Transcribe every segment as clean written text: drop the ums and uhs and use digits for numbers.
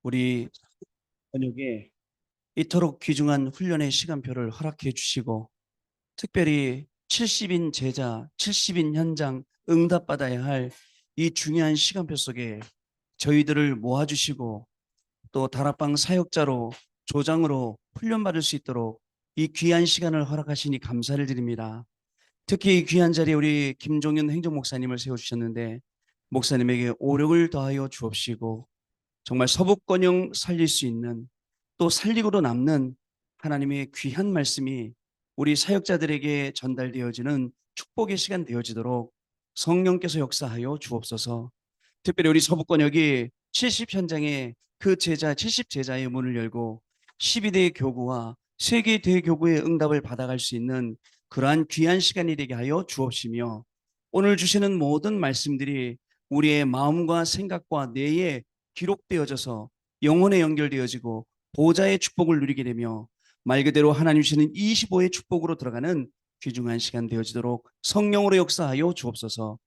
우리 번역에 이토록 귀중한 훈련의 시간표를 허락해 주시고 특별히 70인 제자, 70인 현장 응답받아야 할 이 중요한 시간표 속에 저희들을 모아주시고 또 다락방 사역자로 조장으로 훈련받을 수 있도록 이 귀한 시간을 허락하시니 감사를 드립니다. 특히 이 귀한 자리에 우리 김종윤 행정목사님을 세워주셨는데 목사님에게 오력을 더하여 주옵시고 정말 서북권영 살릴 수 있는 또 살리고도 남는 하나님의 귀한 말씀이 우리 사역자들에게 전달되어지는 축복의 시간 되어지도록 성령께서 역사하여 주옵소서. 특별히 우리 서북권역이 70 현장에 그 제자 70 제자의 문을 열고 12대 교구와 세계 대교구의 응답을 받아갈 수 있는 그러한 귀한 시간이 되게 하여 주옵시며 오늘 주시는 모든 말씀들이 우리의 마음과 생각과 뇌에 기록되어져서 영혼에 연결되어지고 보좌의 축복을 누리게 되며 말 그대로 하나님 주시는 25의 축복으로 들어가는 귀중한 시간 되어지도록 성령으로 역사하여 주옵소서.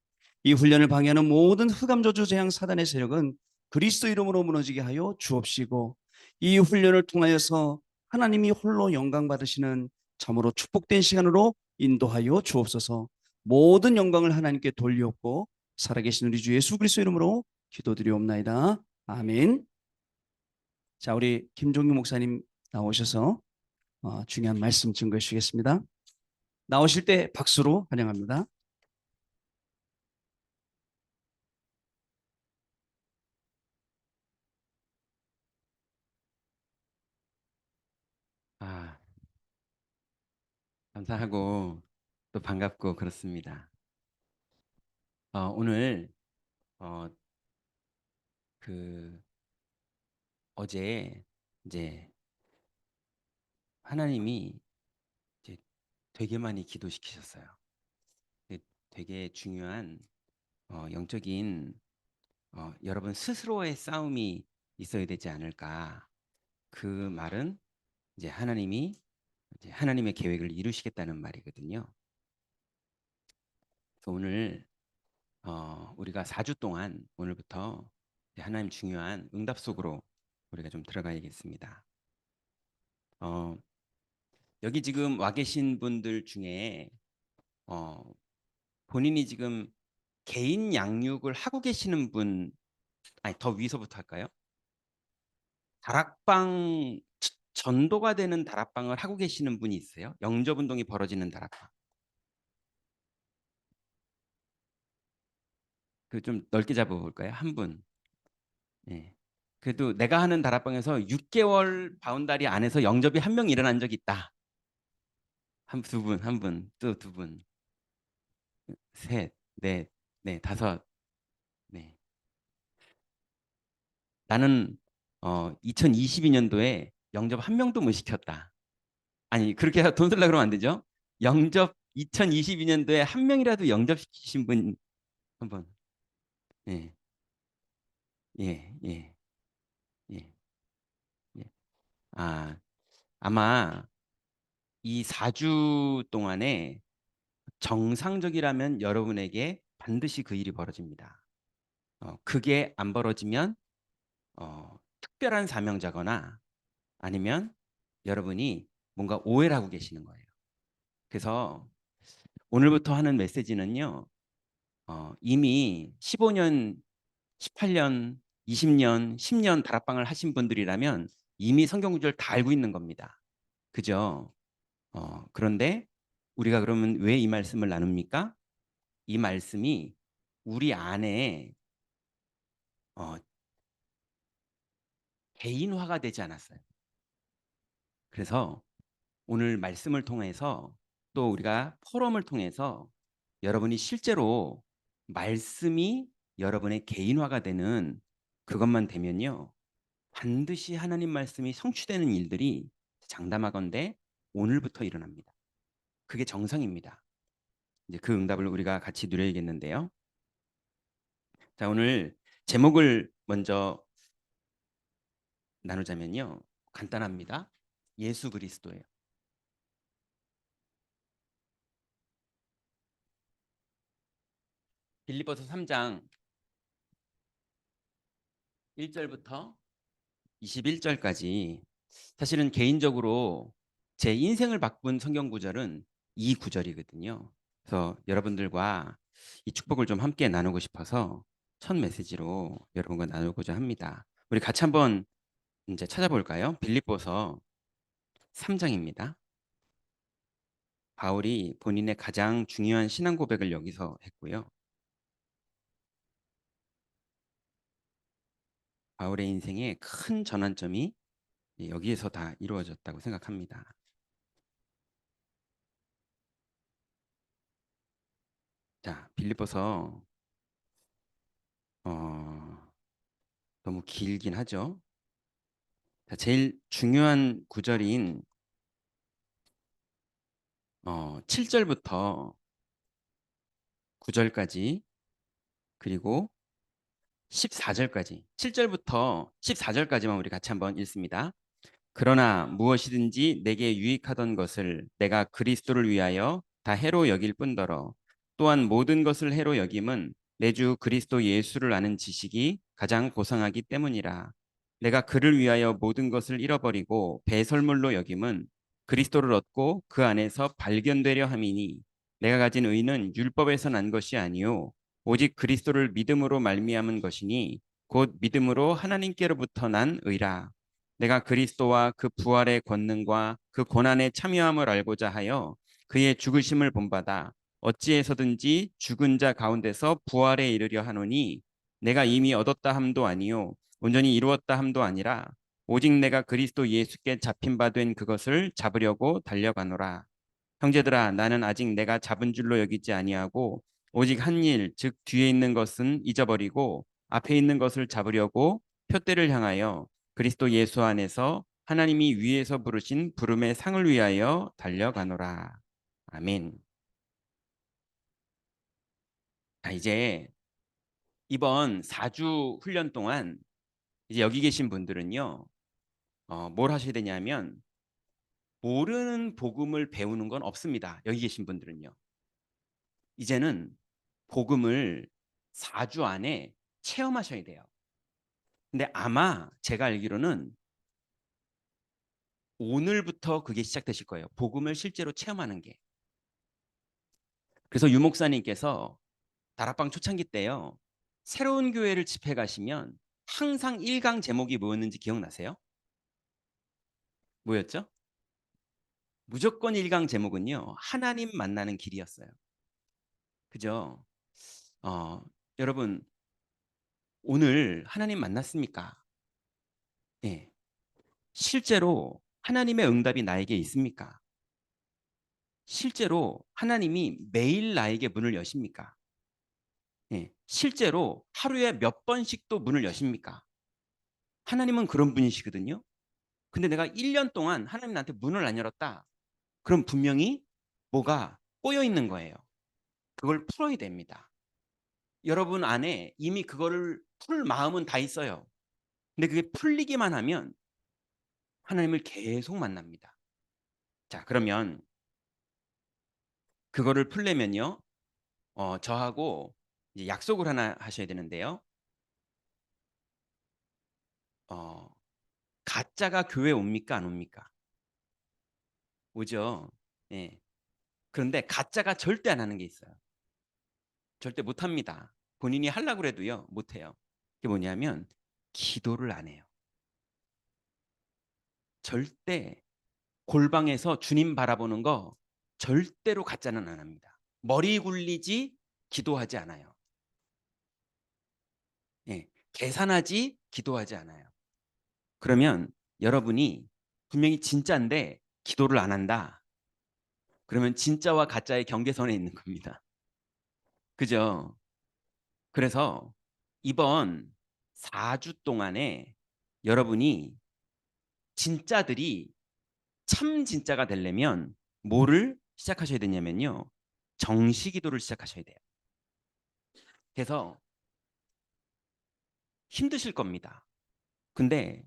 이 훈련을 방해하는 모든 흑암저주 재앙 사단의 세력은 그리스도 이름으로 무너지게 하여 주옵시고 이 훈련을 통하여서 하나님이 홀로 영광 받으시는 참으로 축복된 시간으로 인도하여 주옵소서. 모든 영광을 하나님께 돌리옵고 살아계신 우리 주 예수 그리스도 이름으로 기도드리옵나이다. 아멘. 자, 우리 김종규 목사님 나오셔서 중요한 말씀 증거해 주시겠습니다. 나오실 때 박수로 환영합니다. 아, 감사하고 또 반갑고 그렇습니다. 오늘 어, 그 어제 이제 하나님이 이제 되게 많이 기도시키셨어요. 되게 중요한 영적인 여러분 스스로의 싸움이 있어야 되지 않을까. 그 말은 이제 하나님이 이제 하나님의 계획을 이루시겠다는 말이거든요. 그래서 오늘 우리가 4주 동안 오늘부터 하나님 중요한 응답 속으로 우리가 좀 들어가야겠습니다. 어, 여기 지금 와 계신 분들 중에 어, 본인이 지금 개인 양육을 하고 계시는 분, 아니 더 위서부터 할까요? 다락방 전도가 되는 다락방을 하고 계시는 분이 있어요? 영접 운동이 벌어지는 다락방. 그 좀 넓게 잡아볼까요? 한 분. 예. 그래도 내가 하는 다락방에서 6개월 바운다리 안에서 영접이 한 명 일어난 적이 있다. 두 분, 한 분, 또 두 분, 셋, 넷, 네, 다섯, 네. 나는 2022년도에 영접 한 명도 못 시켰다. 아니 그렇게 해서 돈 쓰려고 그러면 안 되죠. 영접 2022년도에 한 명이라도 영접시키신 분 한번. 예, 예, 예, 예, 예. 아 아마 이 4주 동안에 정상적이라면 여러분에게 반드시 그 일이 벌어집니다. 그게 안 벌어지면 특별한 사명자거나 아니면 여러분이 뭔가 오해를 하고 계시는 거예요. 그래서 오늘부터 하는 메시지는요. 이미 15년, 18년, 20년, 10년 다락방을 하신 분들이라면 이미 성경 구절을 다 알고 있는 겁니다. 그죠? 그런데 우리가 그러면 왜 이 말씀을 나눕니까? 이 말씀이 우리 안에 어, 개인화가 되지 않았어요. 그래서 오늘 말씀을 통해서 또 우리가 포럼을 통해서 여러분이 실제로 말씀이 여러분의 개인화가 되는 그것만 되면요. 반드시 하나님 말씀이 성취되는 일들이 장담하건대 오늘부터 일어납니다. 그게 정상입니다. 이제 그 응답을 우리가 같이 누려야겠는데요. 자, 오늘 제목을 먼저 나누자면요. 간단합니다. 예수 그리스도예요. 빌립보서 3장 1절부터 21절까지 사실은 개인적으로 제 인생을 바꾼 성경 구절은 이 구절이거든요. 그래서 여러분들과 이 축복을 좀 함께 나누고 싶어서 첫 메시지로 여러분과 나누고자 합니다. 우리 같이 한번 이제 찾아볼까요? 빌립보서 3장입니다. 바울이 본인의 가장 중요한 신앙 고백을 여기서 했고요. 바울의 인생의 큰 전환점이 여기에서 다 이루어졌다고 생각합니다. 자, 빌립보서 너무 길긴 하죠. 자, 제일 중요한 구절인 7절부터 9절까지 그리고 14절까지 7절부터 14절까지만 우리 같이 한번 읽습니다. 그러나 무엇이든지 내게 유익하던 것을 내가 그리스도를 위하여 다 해로 여길 뿐더러 또한 모든 것을 해로 여김은 내 주 그리스도 예수를 아는 지식이 가장 고상하기 때문이라. 내가 그를 위하여 모든 것을 잃어버리고 배설물로 여김은 그리스도를 얻고 그 안에서 발견되려 함이니 내가 가진 의는 율법에서 난 것이 아니요 오직 그리스도를 믿음으로 말미암은 것이니 곧 믿음으로 하나님께로부터 난 의라. 내가 그리스도와 그 부활의 권능과 그 고난에 참여함을 알고자 하여 그의 죽으심을 본받아 어찌해서든지 죽은 자 가운데서 부활에 이르려 하노니 내가 이미 얻었다 함도 아니요 온전히 이루었다 함도 아니라 오직 내가 그리스도 예수께 잡힌 바 된 그것을 잡으려고 달려가노라. 형제들아 나는 아직 내가 잡은 줄로 여기지 아니하고 오직 한 일 즉 뒤에 있는 것은 잊어버리고 앞에 있는 것을 잡으려고 표대를 향하여 그리스도 예수 안에서 하나님이 위에서 부르신 부름의 상을 위하여 달려가노라. 아멘. 자, 이제 이번 4주 훈련 동안 이제 여기 계신 분들은요. 뭘 하셔야 되냐면 모르는 복음을 배우는 건 없습니다. 여기 계신 분들은요. 이제는 복음을 4주 안에 체험하셔야 돼요. 근데 아마 제가 알기로는 오늘부터 그게 시작되실 거예요. 복음을 실제로 체험하는 게. 그래서 유 목사님께서 다락방 초창기 때요. 새로운 교회를 집회 가시면 항상 1강 제목이 뭐였는지 기억나세요? 뭐였죠? 무조건 1강 제목은요. 하나님 만나는 길이었어요. 그죠? 어, 여러분 오늘 하나님 만났습니까? 예. 실제로 하나님의 응답이 나에게 있습니까? 실제로 하나님이 매일 나에게 문을 여십니까? 예. 실제로 하루에 몇 번씩 또 문을 여십니까? 하나님은 그런 분이시거든요. 근데 내가 1년 동안 하나님 나한테 문을 안 열었다. 그럼 분명히 뭐가 꼬여 있는 거예요. 그걸 풀어야 됩니다. 여러분 안에 이미 그거를 풀 마음은 다 있어요. 근데 그게 풀리기만 하면 하나님을 계속 만납니다. 자, 그러면 그거를 풀려면요. 저하고 이제 약속을 하나 하셔야 되는데요. 어, 가짜가 교회 옵니까? 안 옵니까? 오죠. 예. 그런데 가짜가 절대 안 하는 게 있어요. 절대 못 합니다. 본인이 하려고 해도요. 못 해요. 그게 뭐냐면 기도를 안 해요. 절대 골방에서 주님 바라보는 거 절대로 가짜는 안 합니다. 머리 굴리지 기도하지 않아요. 예. 계산하지 기도하지 않아요. 그러면 여러분이 분명히 진짜인데 기도를 안 한다. 그러면 진짜와 가짜의 경계선에 있는 겁니다. 그죠? 그래서 이번 4주 동안에 여러분이 진짜들이 참 진짜가 되려면 뭐를 시작하셔야 되냐면요. 정시 기도를 시작하셔야 돼요. 그래서 힘드실 겁니다. 근데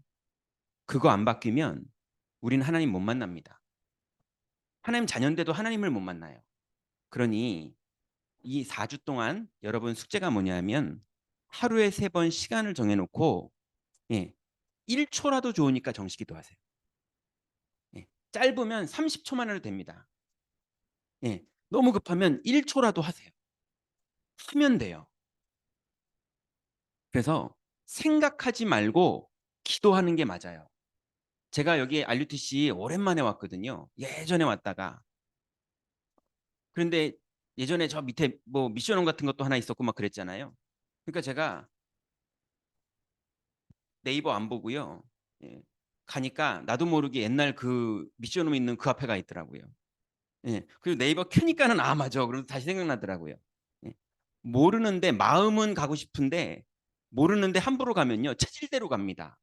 그거 안 바뀌면 우린 하나님 못 만납니다. 하나님 자녀인데도 하나님을 못 만나요. 그러니 이 4주 동안 여러분 숙제가 뭐냐면 하루에 3번 시간을 정해놓고 예, 1초라도 좋으니까 정식기도 하세요. 예. 짧으면 30초만 해도 됩니다. 예. 너무 급하면 1초라도 하세요. 하면 돼요. 그래서 생각하지 말고 기도하는 게 맞아요. 제가 여기 RUTC 오랜만에 왔거든요. 예전에 왔다가. 그런데 예전에 저 밑에 뭐 미션홈 같은 것도 하나 있었고 막 그랬잖아요. 그러니까 제가 네이버 안 보고요. 예. 가니까 나도 모르게 옛날 그 미션홈 있는 그 앞에 가 있더라고요. 예. 그리고 네이버 켜니까는 아 맞아. 그래서 다시 생각나더라고요. 예. 모르는데 마음은 가고 싶은데 모르는데 함부로 가면요 체질대로 갑니다.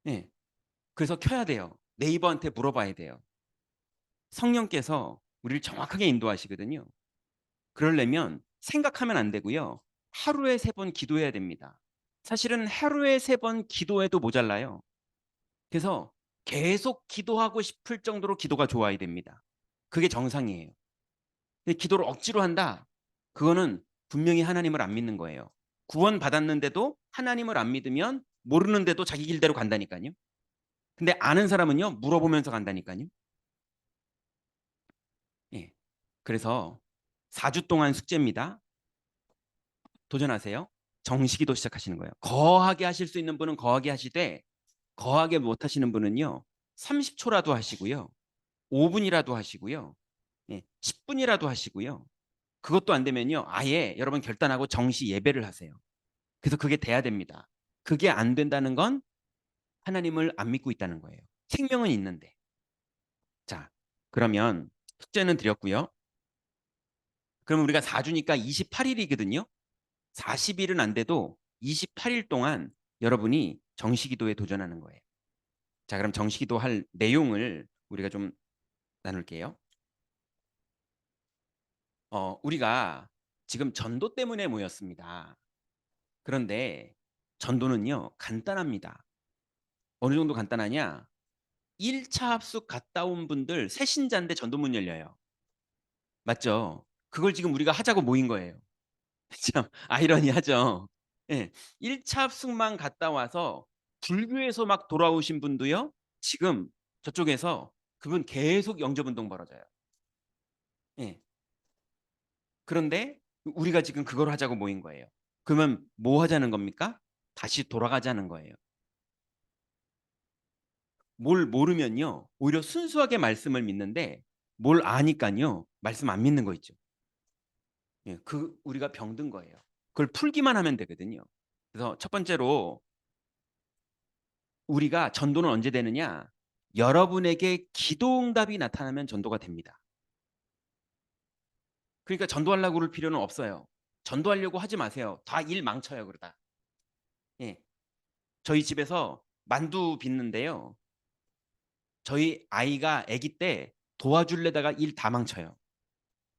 예. 그래서 켜야 돼요. 네이버한테 물어봐야 돼요. 성령께서 우리를 정확하게 인도하시거든요. 그러려면 생각하면 안 되고요. 하루에 3번 기도해야 됩니다. 사실은 하루에 3번 기도해도 모자라요. 그래서 계속 기도하고 싶을 정도로 기도가 좋아야 됩니다. 그게 정상이에요. 근데 기도를 억지로 한다? 그거는 분명히 하나님을 안 믿는 거예요. 구원 받았는데도 하나님을 안 믿으면 모르는데도 자기 길대로 간다니까요. 근데 아는 사람은요 물어보면서 간다니까요. 예. 그래서 4주 동안 숙제입니다. 도전하세요. 정식기도 시작하시는 거예요. 거하게 하실 수 있는 분은 거하게 하시되 거하게 못 하시는 분은요 30초라도 하시고요. 5분이라도 하시고요. 예, 10분이라도 하시고요. 그것도 안 되면요 아예 여러분 결단하고 정시 예배를 하세요. 그래서 그게 돼야 됩니다. 그게 안 된다는 건 하나님을 안 믿고 있다는 거예요. 생명은 있는데. 자, 그러면 숙제는 드렸고요. 그럼 우리가 4주니까 28일이거든요. 40일은 안 돼도 28일 동안 여러분이 정시기도에 도전하는 거예요. 자, 그럼 정시기도 할 내용을 우리가 좀 나눌게요. 우리가 지금 전도 때문에 모였습니다. 그런데 전도는요, 간단합니다. 어느 정도 간단하냐? 1차 합숙 갔다 온 분들 새신자인데 전도문 열려요. 맞죠? 그걸 지금 우리가 하자고 모인 거예요. 참 아이러니하죠. 예. 1차 합숙만 갔다 와서 불교에서 막 돌아오신 분도요. 지금 저쪽에서 그분 계속 영접 운동 벌어져요. 예. 그런데 우리가 지금 그걸 하자고 모인 거예요. 그러면 뭐 하자는 겁니까? 다시 돌아가자는 거예요. 뭘 모르면요. 오히려 순수하게 말씀을 믿는데 뭘 아니까요. 말씀 안 믿는 거 있죠. 예. 그 우리가 병든 거예요. 그걸 풀기만 하면 되거든요. 그래서 첫 번째로 우리가 전도는 언제 되느냐? 여러분에게 기도 응답이 나타나면 전도가 됩니다. 그러니까 전도하려고 그럴 필요는 없어요. 전도하려고 하지 마세요. 다 일 망쳐요, 그러다. 예. 저희 집에서 만두 빚는데요. 저희 아이가 아기 때 도와줄래다가 일 다 망쳐요.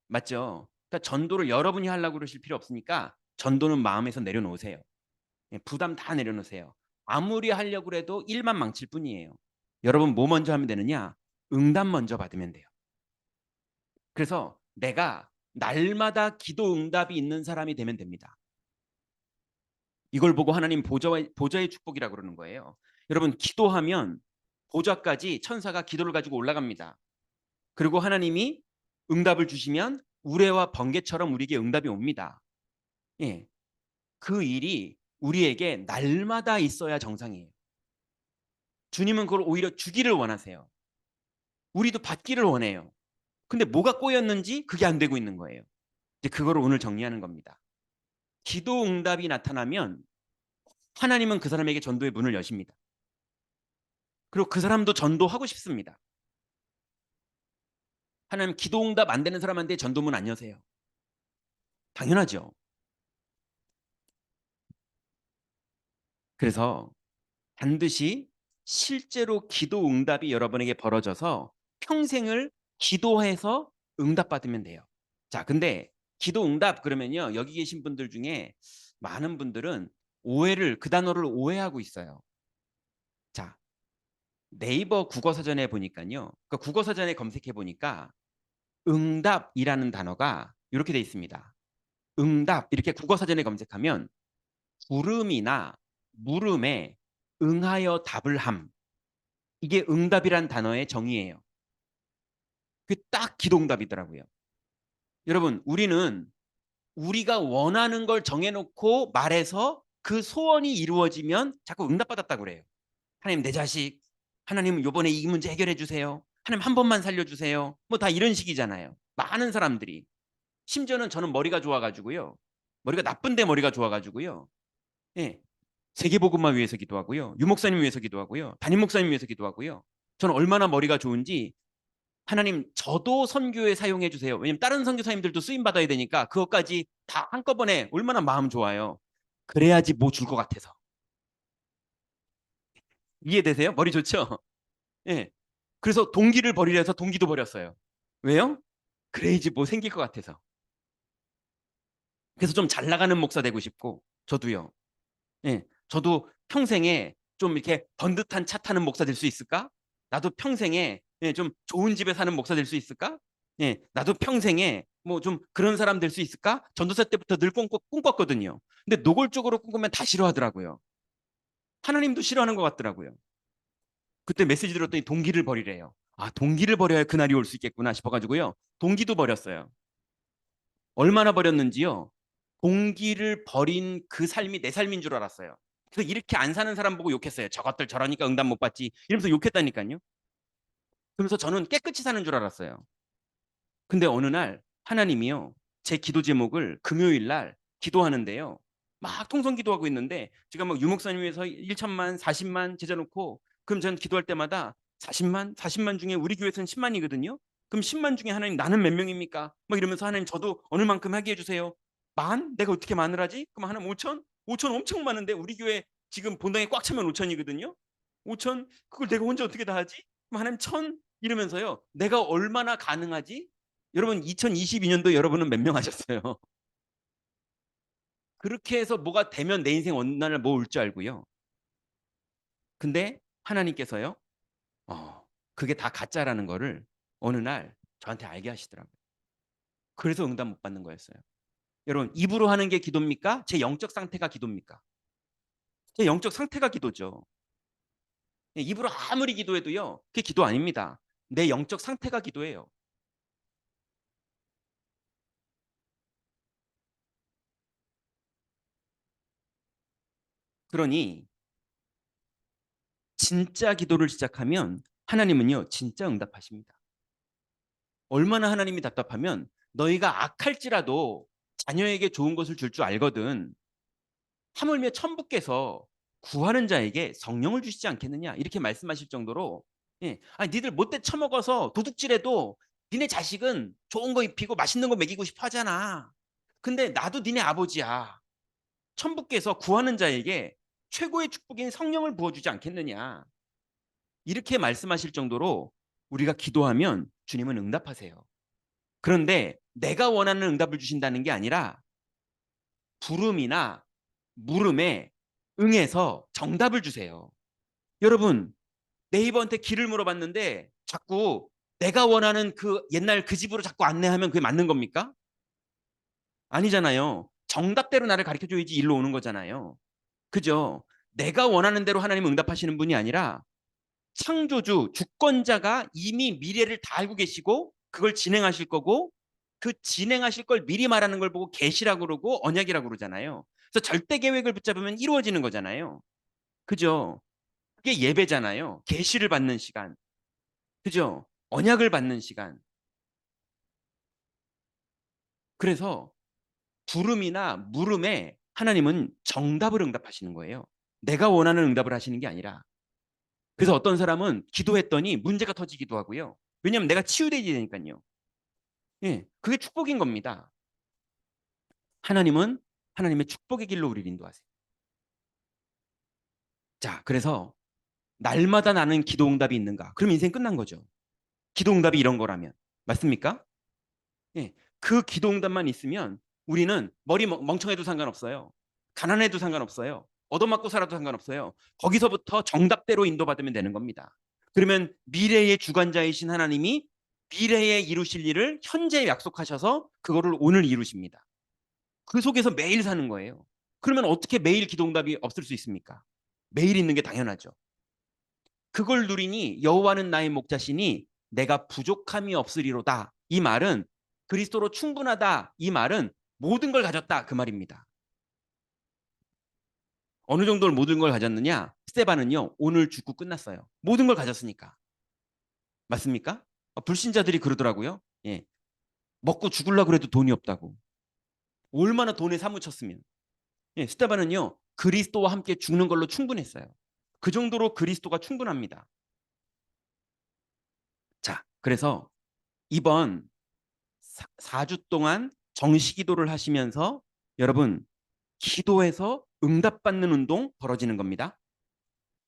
맞죠? 그러니까 전도를 여러분이 하려고 그러실 필요 없으니까 전도는 마음에서 내려놓으세요. 예, 부담 다 내려놓으세요. 아무리 하려고 해도 일만 망칠 뿐이에요. 여러분 뭐 먼저 하면 되느냐? 응답 먼저 받으면 돼요. 그래서 내가 날마다 기도 응답이 있는 사람이 되면 됩니다. 이걸 보고 하나님 보좌의 축복이라고 그러는 거예요. 여러분 기도하면 보좌까지 천사가 기도를 가지고 올라갑니다. 그리고 하나님이 응답을 주시면 우레와 번개처럼 우리에게 응답이 옵니다. 예, 그 일이 우리에게 날마다 있어야 정상이에요. 주님은 그걸 오히려 주기를 원하세요. 우리도 받기를 원해요. 근데 뭐가 꼬였는지 그게 안 되고 있는 거예요. 이제 그거를 오늘 정리하는 겁니다. 기도 응답이 나타나면 하나님은 그 사람에게 전도의 문을 여십니다. 그리고 그 사람도 전도하고 싶습니다. 하나님 기도 응답 안 되는 사람한테 전도문 안 여세요. 당연하죠. 그래서 반드시 실제로 기도 응답이 여러분에게 벌어져서 평생을 기도해서 응답받으면 돼요. 자, 근데 기도 응답 그러면요. 여기 계신 분들 중에 많은 분들은 그 단어를 오해하고 있어요. 자, 네이버 국어사전에 보니까요. 그 국어사전에 검색해 보니까 응답이라는 단어가 이렇게 돼 있습니다. 응답 이렇게 국어사전에 검색하면 구름이나 물음에 응하여 답을 함. 이게 응답이란 단어의 정의예요. 그게 딱 기도응답이더라고요. 여러분, 우리는 우리가 원하는 걸 정해놓고 말해서 그 소원이 이루어지면 자꾸 응답받았다고 그래요. 하나님 내 자식, 하나님 요번에 이 문제 해결해 주세요. 하나님 한 번만 살려주세요. 뭐 다 이런 식이잖아요. 많은 사람들이. 심지어는 저는 머리가 좋아가지고요. 머리가 나쁜데 머리가 좋아가지고요. 예, 세계복음만 위해서 기도하고요. 유목사님 위해서 기도하고요. 담임 목사님 위해서 기도하고요. 저는 얼마나 머리가 좋은지 하나님 저도 선교에 사용해 주세요. 왜냐면 다른 선교사님들도 쓰임 받아야 되니까 그것까지 다 한꺼번에 얼마나 마음 좋아요. 그래야지 뭐 줄 것 같아서. 이해되세요? 머리 좋죠? 예. 그래서 동기를 버리려 해서 동기도 버렸어요. 왜요? 그래야지 뭐 생길 것 같아서. 그래서 좀 잘 나가는 목사 되고 싶고 저도요. 예. 저도 평생에 좀 이렇게 번듯한 차 타는 목사 될 수 있을까? 나도 평생에 예, 좀 좋은 집에 사는 목사 될 수 있을까? 예. 나도 평생에 뭐 좀 그런 사람 될 수 있을까? 전도사 때부터 늘 꿈꿨거든요. 근데 노골적으로 꿈꾸면 다 싫어하더라고요. 하나님도 싫어하는 것 같더라고요. 그때 메시지 들었더니 동기를 버리래요. 아, 동기를 버려야 그날이 올 수 있겠구나 싶어가지고요. 동기도 버렸어요. 얼마나 버렸는지요. 동기를 버린 그 삶이 내 삶인 줄 알았어요. 그래서 이렇게 안 사는 사람 보고 욕했어요. 저것들 저러니까 응답 못 받지. 이러면서 욕했다니까요. 그러면서 저는 깨끗이 사는 줄 알았어요. 근데 어느 날 하나님이요. 제 기도 제목을 금요일 날 기도하는데요. 막 통성 기도하고 있는데 제가 막 유목사님 위해서 1천만, 40만 제자 놓고 그럼 전 기도할 때마다 40만 중에 우리 교회에서는 10만이거든요. 그럼 10만 중에 하나님 나는 몇 명입니까? 막 이러면서 하나님 저도 어느 만큼 하게 해주세요. 만? 내가 어떻게 만을 하지? 그럼 하나님 5천? 5천 엄청 많은데 우리 교회 지금 본당에 꽉 차면 5천이거든요. 5천? 그걸 내가 혼자 어떻게 다 하지? 그럼 하나님 1,000? 이러면서요. 내가 얼마나 가능하지? 여러분 2022년도 여러분은 몇 명 하셨어요? 그렇게 해서 뭐가 되면 내 인생 어느 날 뭐 올 줄 알고요. 근데 하나님께서요. 그게 다 가짜라는 거를 어느 날 저한테 알게 하시더라고요. 그래서 응답 못 받는 거였어요. 여러분 입으로 하는 게 기도입니까? 제 영적 상태가 기도입니까? 제 영적 상태가 기도죠. 입으로 아무리 기도해도요. 그게 기도 아닙니다. 내 영적 상태가 기도예요. 그러니 진짜 기도를 시작하면 하나님은요. 진짜 응답하십니다. 얼마나 하나님이 답답하면 너희가 악할지라도 자녀에게 좋은 것을 줄 줄 알거든. 하물며 천부께서 구하는 자에게 성령을 주시지 않겠느냐 이렇게 말씀하실 정도로 예, 아니 니들 못돼 처먹어서 도둑질해도 니네 자식은 좋은 거 입히고 맛있는 거 먹이고 싶어 하잖아. 근데 나도 니네 아버지야. 천부께서 구하는 자에게 최고의 축복인 성령을 부어주지 않겠느냐 이렇게 말씀하실 정도로 우리가 기도하면 주님은 응답하세요. 그런데 내가 원하는 응답을 주신다는 게 아니라 부름이나 물음에 응해서 정답을 주세요. 여러분, 네이버한테 길을 물어봤는데 자꾸 내가 원하는 그 옛날 그 집으로 자꾸 안내하면 그게 맞는 겁니까? 아니잖아요. 정답대로 나를 가르쳐 줘야지 일로 오는 거잖아요. 그죠? 내가 원하는 대로 하나님 응답하시는 분이 아니라 창조주, 주권자가 이미 미래를 다 알고 계시고 그걸 진행하실 거고 그 진행하실 걸 미리 말하는 걸 보고 계시라고 그러고 언약이라고 그러잖아요. 그래서 절대 계획을 붙잡으면 이루어지는 거잖아요. 그죠? 그게 예배잖아요. 계시를 받는 시간. 그죠? 언약을 받는 시간. 그래서 부름이나 물음에 하나님은 정답을 응답하시는 거예요. 내가 원하는 응답을 하시는 게 아니라. 그래서 어떤 사람은 기도했더니 문제가 터지기도 하고요. 왜냐하면 내가 치유되지 되니까요. 예, 그게 축복인 겁니다. 하나님은 하나님의 축복의 길로 우리를 인도하세요. 자, 그래서 날마다 나는 기도 응답이 있는가? 그럼 인생 끝난 거죠. 기도 응답이 이런 거라면. 맞습니까? 예, 그 기도 응답만 있으면 우리는 머리 멍청해도 상관없어요. 가난해도 상관없어요. 얻어맞고 살아도 상관없어요. 거기서부터 정답대로 인도받으면 되는 겁니다. 그러면 미래의 주관자이신 하나님이 미래에 이루실 일을 현재 약속하셔서 그거를 오늘 이루십니다. 그 속에서 매일 사는 거예요. 그러면 어떻게 매일 기도응답이 없을 수 있습니까? 매일 있는 게 당연하죠. 그걸 누리니 여호와는 나의 목자시니 내가 부족함이 없으리로다. 이 말은 그리스도로 충분하다. 이 말은 모든 걸 가졌다. 그 말입니다. 어느 정도를 모든 걸 가졌느냐? 스테반은요, 오늘 죽고 끝났어요. 모든 걸 가졌으니까. 맞습니까? 불신자들이 그러더라고요. 예. 먹고 죽으려고 해도 돈이 없다고. 얼마나 돈에 사무쳤으면. 예, 스테반은요, 그리스도와 함께 죽는 걸로 충분했어요. 그 정도로 그리스도가 충분합니다. 자, 그래서 이번 4주 동안 정시 기도를 하시면서 여러분, 기도해서 응답받는 운동 벌어지는 겁니다.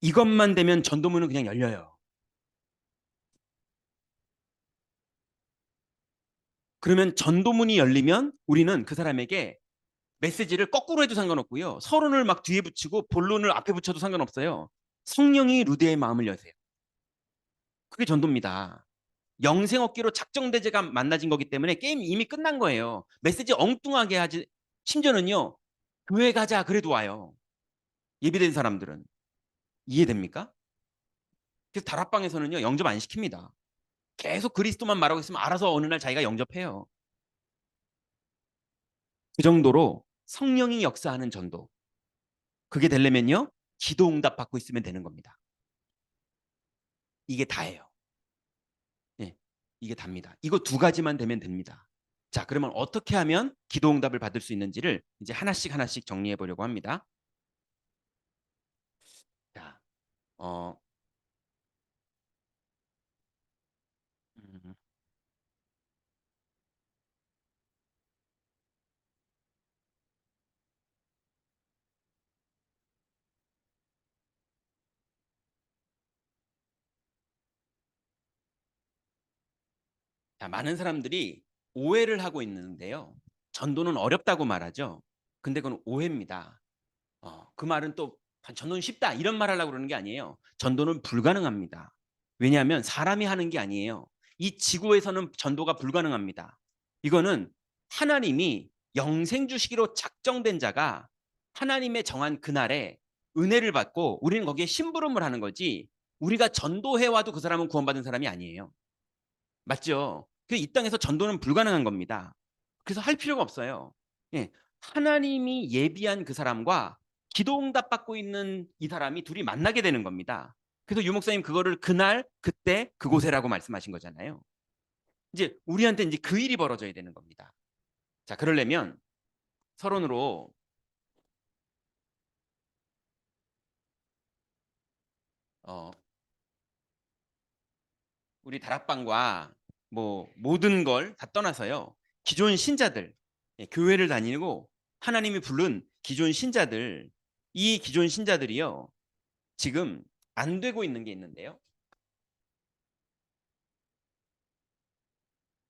이것만 되면 전도문은 그냥 열려요. 그러면 전도문이 열리면 우리는 그 사람에게 메시지를 거꾸로 해도 상관없고요. 서론을 막 뒤에 붙이고 본론을 앞에 붙여도 상관없어요. 성령이 루드의 마음을 여세요. 그게 전도입니다. 영생업기로 작정대제가 만나진 거기 때문에 게임 이미 끝난 거예요. 메시지 엉뚱하게 하지. 심지어는요. 교회 가자 그래도 와요. 예비된 사람들은. 이해됩니까? 그래서 다락방에서는요. 영접 안 시킵니다. 계속 그리스도만 말하고 있으면 알아서 어느 날 자기가 영접해요. 그 정도로 성령이 역사하는 전도. 그게 되려면요. 기도 응답 받고 있으면 되는 겁니다. 이게 다예요. 예, 이게 답니다. 이거 두 가지만 되면 됩니다. 자, 그러면 어떻게 하면 기도 응답을 받을 수 있는지를 이제 하나씩 하나씩 정리해 보려고 합니다. 자, 어, 음, 자, 많은 사람들이 오해를 하고 있는데요. 전도는 어렵다고 말하죠. 근데 그건 오해입니다. 그 말은 또 전도는 쉽다 이런 말 하려고 그러는 게 아니에요. 전도는 불가능합니다. 왜냐하면 사람이 하는 게 아니에요. 이 지구에서는 전도가 불가능합니다. 이거는 하나님이 영생 주시기로 작정된 자가 하나님의 정한 그날에 은혜를 받고 우리는 거기에 심부름을 하는 거지 우리가 전도해와도 그 사람은 구원받은 사람이 아니에요. 맞죠? 이 땅에서 전도는 불가능한 겁니다. 그래서 할 필요가 없어요. 예, 하나님이 예비한 그 사람과 기도응답 받고 있는 이 사람이 둘이 만나게 되는 겁니다. 그래서 유 목사님 그거를 그날, 그때, 그곳에라고 말씀하신 거잖아요. 이제 우리한테 이제 그 일이 벌어져야 되는 겁니다. 자, 그러려면 서론으로 어, 우리 다락방과 뭐 모든 걸 다 떠나서요. 기존 신자들, 교회를 다니고 하나님이 부른 기존 신자들, 이 기존 신자들이요. 지금 안 되고 있는 게 있는데요.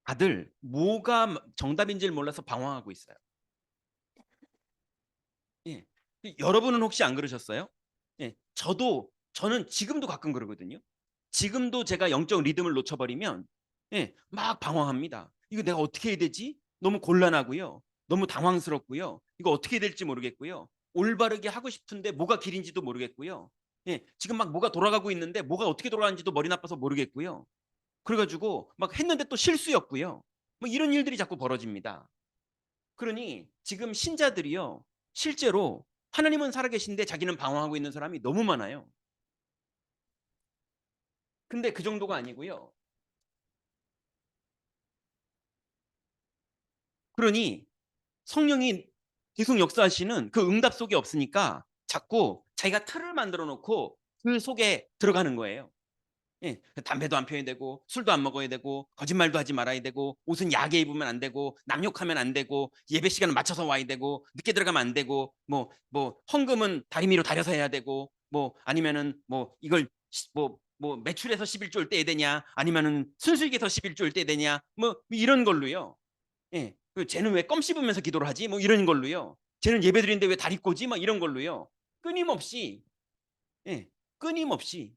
다들 뭐가 정답인지를 몰라서 방황하고 있어요. 예. 여러분은 혹시 안 그러셨어요? 예. 저는 지금도 가끔 그러거든요. 지금도 제가 영적 리듬을 놓쳐버리면 예, 막 방황합니다. 이거 내가 어떻게 해야 되지? 너무 곤란하고요. 너무 당황스럽고요. 이거 어떻게 해야 될지 모르겠고요. 올바르게 하고 싶은데 뭐가 길인지도 모르겠고요. 예, 지금 막 뭐가 돌아가고 있는데 뭐가 어떻게 돌아가는지도 머리 나빠서 모르겠고요. 그래가지고 막 했는데 또 실수였고요. 뭐 이런 일들이 자꾸 벌어집니다. 그러니 지금 신자들이요. 실제로 하나님은 살아계신데 자기는 방황하고 있는 사람이 너무 많아요. 근데 그 정도가 아니고요. 그러니 성령이 계속 역사하시는 그 응답 속에 없으니까 자꾸 자기가 틀을 만들어 놓고 그 속에 들어가는 거예요. 예, 담배도 안 피워야 되고 술도 안 먹어야 되고 거짓말도 하지 말아야 되고 옷은 야게 입으면 안 되고 남욕하면 안 되고 예배 시간을 맞춰서 와야 되고 늦게 들어가면 안 되고 뭐 헌금은 다리미로 다려서 해야 되고 뭐 아니면은 뭐 이걸 뭐 매출에서 11조를 떼야 되냐 아니면은 순수익에서 11조를 떼야 되냐 뭐 이런 걸로요. 예. 그 쟤는 왜 껌 씹으면서 기도를 하지? 뭐 이런 걸로요. 쟤는 예배드리는데 왜 다리 꼬지? 막 이런 걸로요. 끊임없이 예. 끊임없이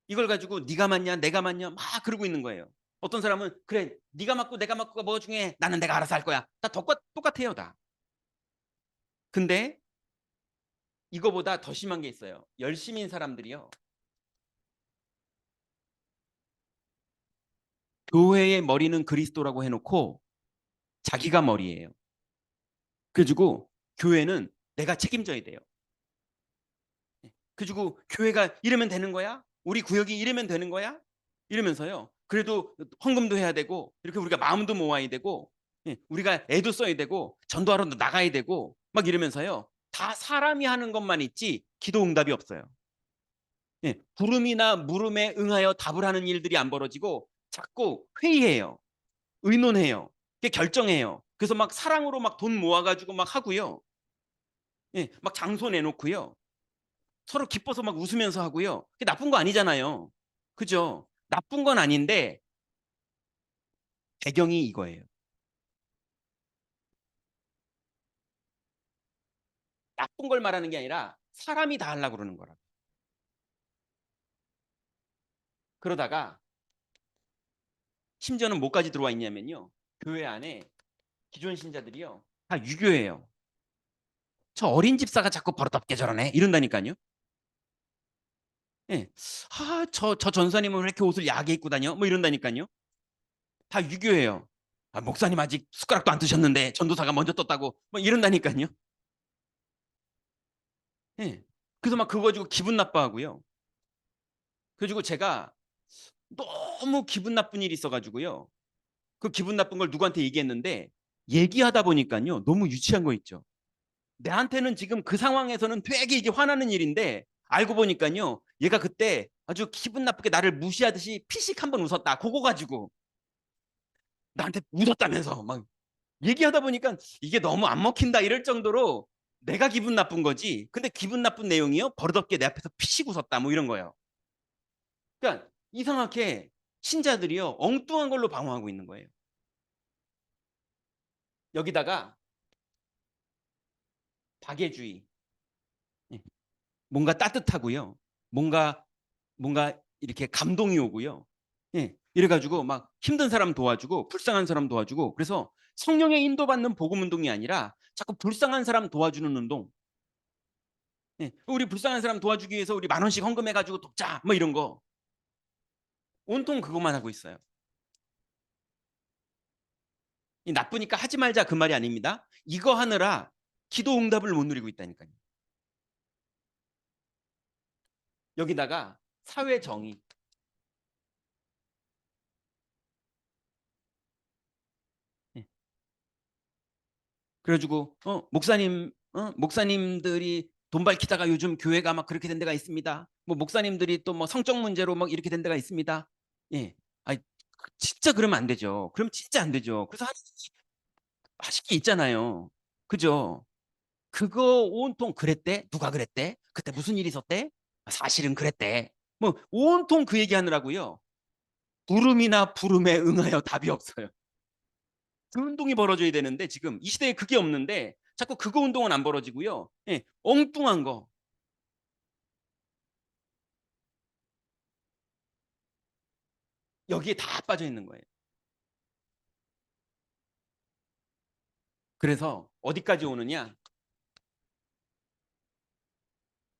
이걸 가지고 네가 맞냐 내가 맞냐 막 그러고 있는 거예요. 어떤 사람은 그래 네가 맞고 내가 맞고가 뭐 중에 나는 내가 알아서 할 거야. 다 똑같아요 다. 근데 이거보다 더 심한 게 있어요. 열심인 사람들이요. 교회의 머리는 그리스도라고 해놓고 자기가 머리예요. 그래가지고 교회는 내가 책임져야 돼요. 그래가지고 교회가 이러면 되는 거야? 우리 구역이 이러면 되는 거야? 이러면서요. 그래도 헌금도 해야 되고 이렇게 우리가 마음도 모아야 되고 우리가 애도 써야 되고 전도하러도 나가야 되고 막 이러면서요. 다 사람이 하는 것만 있지 기도 응답이 없어요. 부름이나 물음에 응하여 답을 하는 일들이 안 벌어지고 자꾸 회의해요. 의논해요. 결정해요. 그래서 막 사랑으로 막 돈 모아가지고 막 하고요. 막 장소 내놓고요. 서로 기뻐서 막 웃으면서 하고요. 그게 나쁜 거 아니잖아요. 그죠? 나쁜 건 아닌데 배경이 이거예요. 나쁜 걸 말하는 게 아니라 사람이 다 하려고 그러는 거라. 그러다가 심지어는 뭐까지 들어와 있냐면요. 교회 안에 기존 신자들이요. 다 유교예요. 저 어린 집사가 자꾸 버릇없게 저러네. 이런다니까요. 예. 저 전사님은 왜 이렇게 옷을 야하게 입고 다녀? 뭐 이런다니까요. 다 유교예요. 목사님 아직 숟가락도 안 드셨는데 전도사가 먼저 떴다고 뭐 이런다니까요. 예. 그래서 막 그거 가지고 기분 나빠하고요. 그래가지고 제가 너무 기분 나쁜 일이 있어가지고요. 그 기분 나쁜 걸 누구한테 얘기했는데 얘기하다 보니까요. 너무 유치한 거 있죠. 나한테는 지금 그 상황에서는 되게 이게 화나는 일인데 알고 보니까요. 얘가 그때 아주 기분 나쁘게 나를 무시하듯이 피식 한번 웃었다. 그거 가지고 나한테 웃었다면서 막 얘기하다 보니까 이게 너무 안 먹힌다 이럴 정도로 내가 기분 나쁜 거지. 근데 기분 나쁜 내용이요. 버릇없게 내 앞에서 피식 웃었다 뭐 이런 거예요. 그러니까 이상하게 신자들이요. 엉뚱한 걸로 방어하고 있는 거예요. 여기다가 박애주의. 예. 뭔가 따뜻하고요. 뭔가 이렇게 감동이 오고요. 예. 이래가지고 막 힘든 사람 도와주고 불쌍한 사람 도와주고 그래서 성령의 인도받는 복음 운동이 아니라 자꾸 불쌍한 사람 도와주는 운동. 예. 우리 불쌍한 사람 도와주기 위해서 우리 10,000원씩 헌금해가지고 돕자 뭐 이런 거 온통 그것만 하고 있어요. 이 나쁘니까 하지 말자 그 말이 아닙니다. 이거 하느라 기도 응답을 못 누리고 있다니까요. 여기다가 사회 정의. 예. 그래가지고 목사님들이 돈 밝히다가 요즘 교회가 막 그렇게 된 데가 있습니다. 뭐 목사님들이 또 뭐 성적 문제로 막 이렇게 된 데가 있습니다. 예, 아니 진짜 그러면 안 되죠. 그럼 진짜 안 되죠. 그래서 하실 게 있잖아요. 그죠? 그거 온통 그랬대? 누가 그랬대? 그때 무슨 일이 있었대? 사실은 그랬대. 뭐 온통 그 얘기하느라고요. 부름이나 부름에 응하여 답이 없어요. 그 운동이 벌어져야 되는데 지금 이 시대에 그게 없는데 자꾸 그거 운동은 안 벌어지고요. 예, 엉뚱한 거. 여기에 다 빠져 있는 거예요. 그래서 어디까지 오느냐?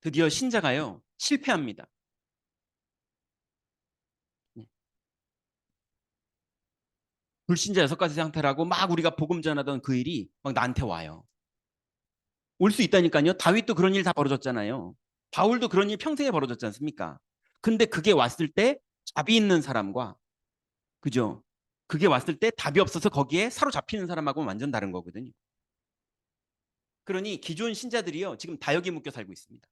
드디어 신자가요. 실패합니다. 예. 불신자 6가지 상태라고 막 우리가 복음 전하던 그 일이 막 나한테 와요. 올 수 있다니까요. 다윗도 그런 일 다 벌어졌잖아요. 바울도 그런 일 평생에 벌어졌지 않습니까? 근데 그게 왔을 때 답이 있는 사람과 그죠? 그게 왔을 때 답이 없어서 거기에 사로잡히는 사람하고는 완전 다른 거거든요. 그러니 기존 신자들이요. 지금 다 여기 묶여 살고 있습니다.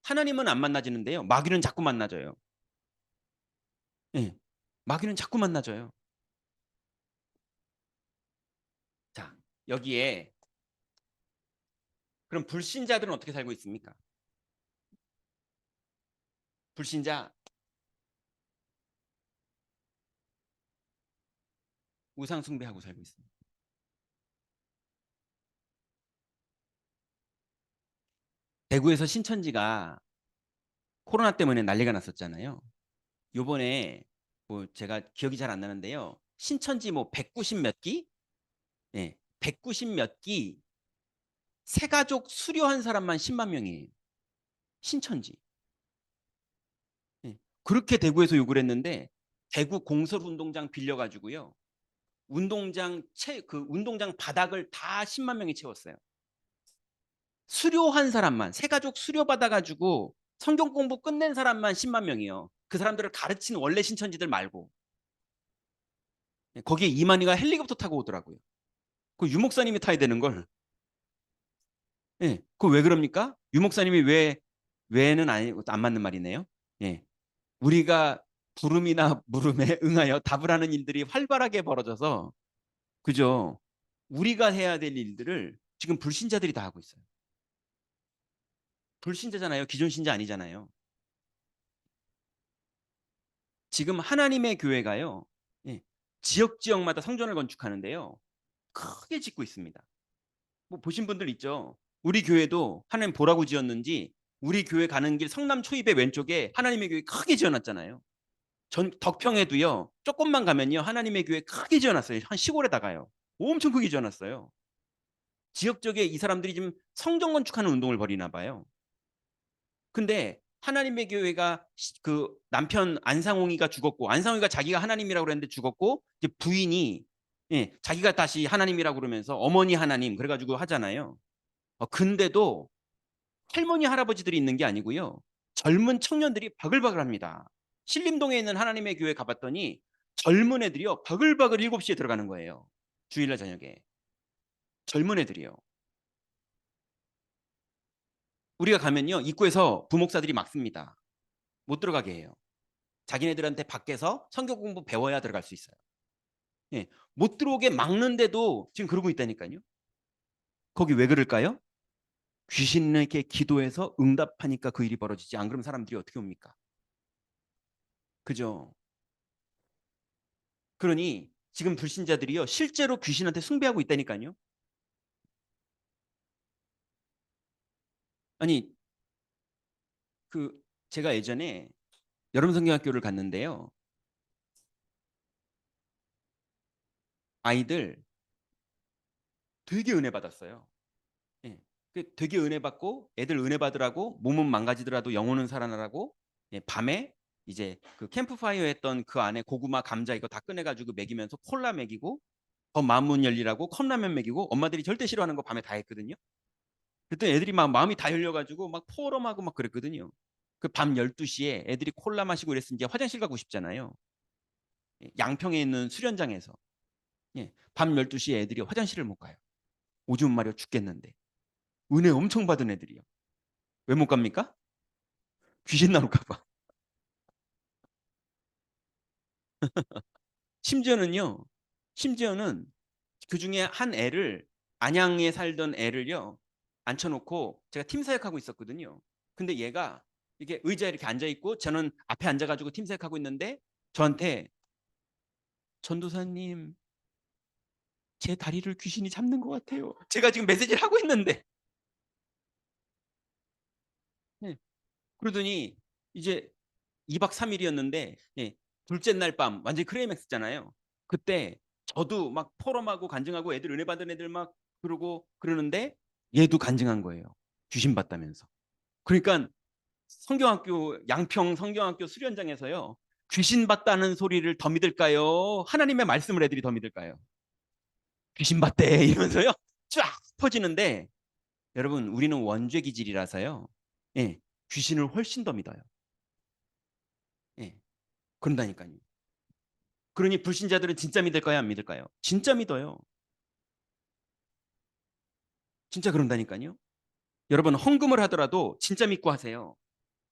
하나님은 안 만나지는데요. 마귀는 자꾸 만나져요. 예. 마귀는 자꾸 만나져요. 자, 여기에 그럼 불신자들은 어떻게 살고 있습니까? 불신자 우상 숭배하고 살고 있습니다. 대구에서 신천지가 코로나 때문에 난리가 났었잖아요. 요번에 뭐 제가 기억이 잘 안 나는데요. 신천지 뭐 190 몇 기? 예. 190 몇 기 새가족 수료한 사람만 10만 명이에요. 신천지. 예. 그렇게 대구에서 요구를 했는데 대구 공설운동장 빌려가지고요. 운동장 바닥을 다 10만 명이 채웠어요. 수료한 사람만, 새가족 수료받아가지고 성경 공부 끝낸 사람만 10만 명이요. 그 사람들을 가르친 원래 신천지들 말고. 거기에 이만희가 헬리콥터 타고 오더라고요. 그 유목사님이 타야 되는 걸. 예. 그 왜 그럽니까? 유목사님이 왜는 아니, 안 맞는 말이네요. 예. 우리가 부름이나 물음에 응하여 답을 하는 일들이 활발하게 벌어져서, 그죠? 우리가 해야 될 일들을 지금 불신자들이 다 하고 있어요. 불신자잖아요. 기존 신자 아니잖아요. 지금 하나님의 교회가요. 예, 지역마다 성전을 건축하는데요. 크게 짓고 있습니다. 뭐 보신 분들 있죠. 우리 교회도 하나님 보라고 지었는지 우리 교회 가는 길 성남 초입의 왼쪽에 하나님의 교회 크게 지어놨잖아요. 전 덕평에도요. 조금만 가면요. 하나님의 교회 크게 지어놨어요. 한 시골에다가요. 엄청 크게 지어놨어요. 지역적에 이 사람들이 지금 성전 건축하는 운동을 벌이나 봐요. 근데 하나님의 교회가 그 남편 안상홍이가 죽었고, 안상홍이가 자기가 하나님이라고 그랬는데 죽었고, 이제 부인이 자기가 다시 하나님이라고 그러면서 어머니 하나님 그래가지고 하잖아요. 근데도 할머니 할아버지들이 있는 게 아니고요. 젊은 청년들이 바글바글합니다. 신림동에 있는 하나님의 교회 가봤더니 젊은 애들이요 바글바글 7시에 들어가는 거예요. 주일날 저녁에. 젊은 애들이요. 우리가 가면요 입구에서 부목사들이 막습니다. 못 들어가게 해요. 자기네들한테 밖에서 성경 공부 배워야 들어갈 수 있어요. 예, 못 들어오게 막는데도 지금 그러고 있다니까요. 거기 왜 그럴까요? 귀신에게 기도해서 응답하니까 그 일이 벌어지지. 안 그러면 사람들이 어떻게 옵니까? 그죠? 그러니 지금 불신자들이요 실제로 귀신한테 숭배하고 있다니까요. 아니 그 제가 예전에 여름성경학교를 갔는데요. 아이들 되게 은혜 받았어요. 예. 되게 은혜 받고 애들 은혜 받으라고 몸은 망가지더라도 영혼은 살아나라고 밤에 이제 그 캠프파이어 했던 그 안에 고구마 감자 이거 다 꺼내가지고 먹이면서 콜라 먹이고 더 마음 열리라고 컵라면 먹이고 엄마들이 절대 싫어하는 거 밤에 다 했거든요. 그랬더니 애들이 막 마음이 다 열려가지고 막 포럼하고 막 그랬거든요. 그 밤 12시에 애들이 콜라 마시고 이랬으면 이제 화장실 가고 싶잖아요. 양평에 있는 수련장에서 밤 12시에 애들이 화장실을 못 가요. 오줌 마려 죽겠는데 은혜 엄청 받은 애들이요. 왜 못 갑니까? 귀신 나올까 봐. 심지어는요. 심지어는 그 중에 한 애를 안양에 살던 애를요. 앉혀놓고 제가 팀 사역하고 있었거든요. 근데 얘가 이게 의자에 이렇게 앉아 있고 저는 앞에 앉아가지고 팀 사역하고 있는데 저한테 전도사님 제 다리를 귀신이 잡는 것 같아요. 제가 지금 메시지를 하고 있는데. 네. 그러더니 이제 2박 3일이었는데 둘째 날 밤 완전히 크레이맥스잖아요. 그때 저도 막 포럼하고 간증하고 애들 은혜 받은 애들 막 그러고 그러는데 얘도 간증한 거예요. 귀신 봤다면서. 그러니까 성경학교 양평 성경학교 수련장에서요. 귀신 봤다는 소리를 더 믿을까요? 하나님의 말씀을 애들이 더 믿을까요? 귀신 봤대 이러면서요. 쫙 퍼지는데 여러분 우리는 원죄 기질이라서요. 예, 귀신을 훨씬 더 믿어요. 예, 그런다니까요. 그러니 불신자들은 진짜 믿을까요? 안 믿을까요? 진짜 믿어요. 진짜 그런다니까요. 여러분 헌금을 하더라도 진짜 믿고 하세요.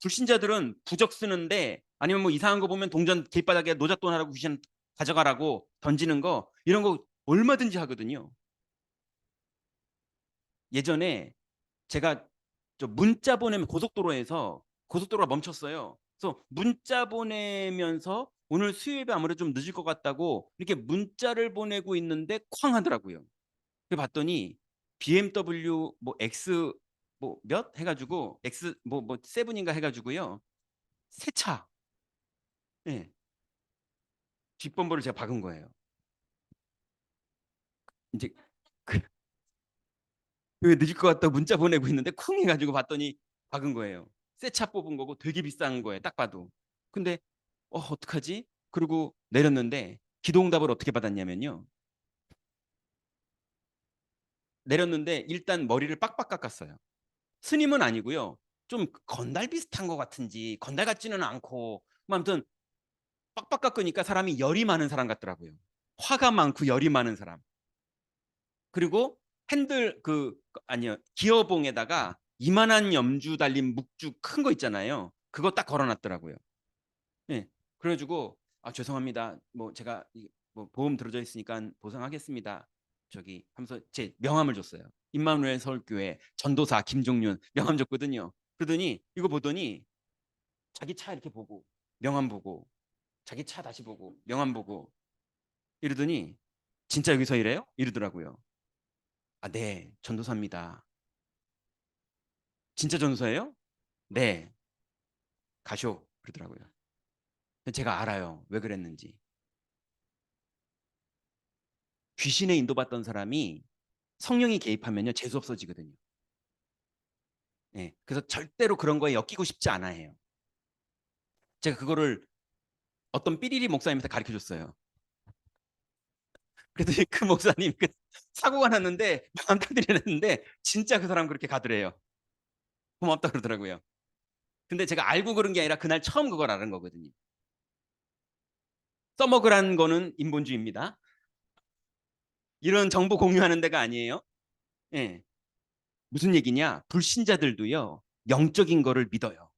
불신자들은 부적 쓰는데 아니면 뭐 이상한 거 보면 동전 길바닥에 노잣돈 하라고 귀신 가져가라고 던지는 거 이런 거 얼마든지 하거든요. 예전에 제가 저 문자 보내면 고속도로에서 고속도로가 멈췄어요. 그래서 문자 보내면서 오늘 수요일에 아무래도 좀 늦을 것 같다고 이렇게 문자를 보내고 있는데 쾅 하더라고요. 그 봤더니 BMW 뭐 X 뭐 몇 해가지고 X 뭐 세븐인가 해가지고요. 새 차. 예. 뒷범퍼를 제가 박은 거예요. 이제 그, 교회 늦을 것 같다고 문자 보내고 있는데 쿵 해가지고 봤더니 박은 거예요. 새 차 뽑은 거고 되게 비싼 거예요. 딱 봐도. 근데 어떡하지? 그리고 내렸는데 기도응답을 어떻게 받았냐면요. 내렸는데 일단 머리를 빡빡 깎았어요. 스님은 아니고요. 좀 건달 비슷한 것 같은지 건달 같지는 않고 뭐 아무튼 빡빡 깎으니까 사람이 열이 많은 사람 같더라고요. 화가 많고 열이 많은 사람. 그리고 핸들 아니요, 기어봉에다가 이만한 염주 달린 묵주 큰 거 있잖아요. 그거 딱 걸어놨더라고요. 예. 그래가지고 죄송합니다. 뭐 제가 뭐 보험 들어져 있으니까 보상하겠습니다. 저기 하면서 제 명함을 줬어요. 임마누엘 서울교회 전도사 김종윤 명함 줬거든요. 그러더니 이거 보더니 자기 차 이렇게 보고 명함 보고 자기 차 다시 보고 명함 보고 이러더니 진짜 여기서 일해요? 이러더라고요. 네, 전도사입니다. 진짜 전도사예요? 네, 가쇼 그러더라고요. 제가 알아요. 왜 그랬는지. 귀신에 인도받던 사람이 성령이 개입하면요 재수 없어지거든요. 네, 그래서 절대로 그런 거에 엮이고 싶지 않아 해요. 제가 그거를 어떤 삐리리 목사님한테 가르쳐 줬어요. 그랬더니 그 목사님 사고가 났는데 남자들이 진짜 그 사람 그렇게 가더래요. 고맙다 그러더라고요. 근데 제가 알고 그런 게 아니라 그날 처음 그걸 알은 거거든요. 써먹으라는 거는 인본주의입니다. 이런 정보 공유하는 데가 아니에요. 예. 무슨 얘기냐? 불신자들도요, 영적인 거를 믿어요.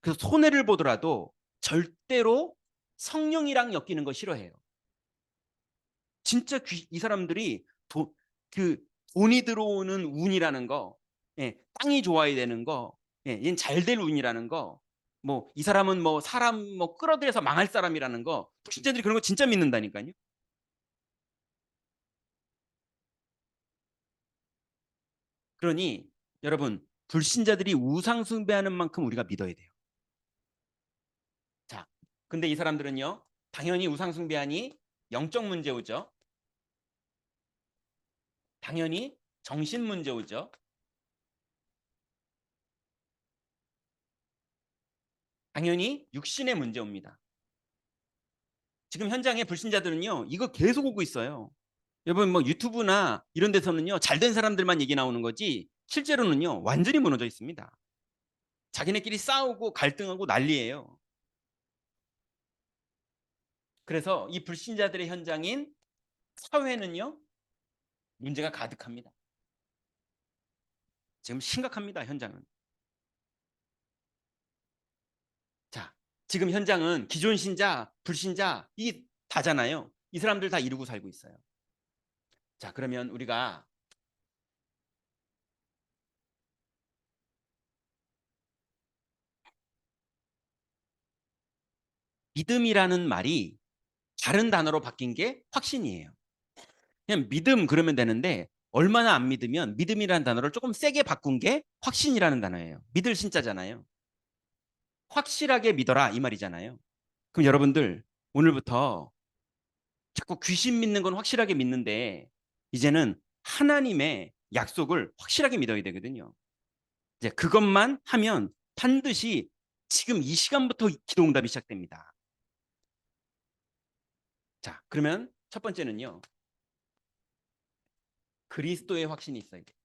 그래서 손해를 보더라도 절대로 성령이랑 엮이는 거 싫어해요. 진짜 이 사람들이 그 돈이 들어오는 운이라는 거, 예, 땅이 좋아야 되는 거, 예, 얘는 잘 될 운이라는 거, 뭐 이 사람은 뭐 사람 뭐 끌어들여서 망할 사람이라는 거, 불신자들이 그런 거 진짜 믿는다니까요. 그러니 여러분, 불신자들이 우상 숭배하는 만큼 우리가 믿어야 돼요. 자, 근데 이 사람들은요, 당연히 우상 숭배하니 영적 문제 오죠. 당연히 정신 문제 오죠. 당연히 육신의 문제 옵니다. 지금 현장에 불신자들은요, 이거 계속 오고 있어요. 여러분, 뭐 유튜브나 이런 데서는요, 잘된 사람들만 얘기 나오는 거지, 실제로는요, 완전히 무너져 있습니다. 자기네끼리 싸우고 갈등하고 난리예요. 그래서 이 불신자들의 현장인 사회는요, 문제가 가득합니다. 지금 심각합니다, 현장은. 자, 지금 현장은 기존 신자, 불신자 이 다잖아요. 이 사람들 다 이루고 살고 있어요. 자, 그러면 우리가 믿음이라는 말이 다른 단어로 바뀐 게 확신이에요. 그냥 믿음 그러면 되는데 얼마나 안 믿으면 믿음이라는 단어를 조금 세게 바꾼 게 확신이라는 단어예요. 믿을 신자잖아요. 확실하게 믿어라 이 말이잖아요. 그럼 여러분들 오늘부터 자꾸 귀신 믿는 건 확실하게 믿는데 이제는 하나님의 약속을 확실하게 믿어야 되거든요. 이제 그것만 하면 반드시 지금 이 시간부터 기도응답이 시작됩니다. 자, 그러면 첫 번째는요. 그리스도의 확신이 있어야 돼요.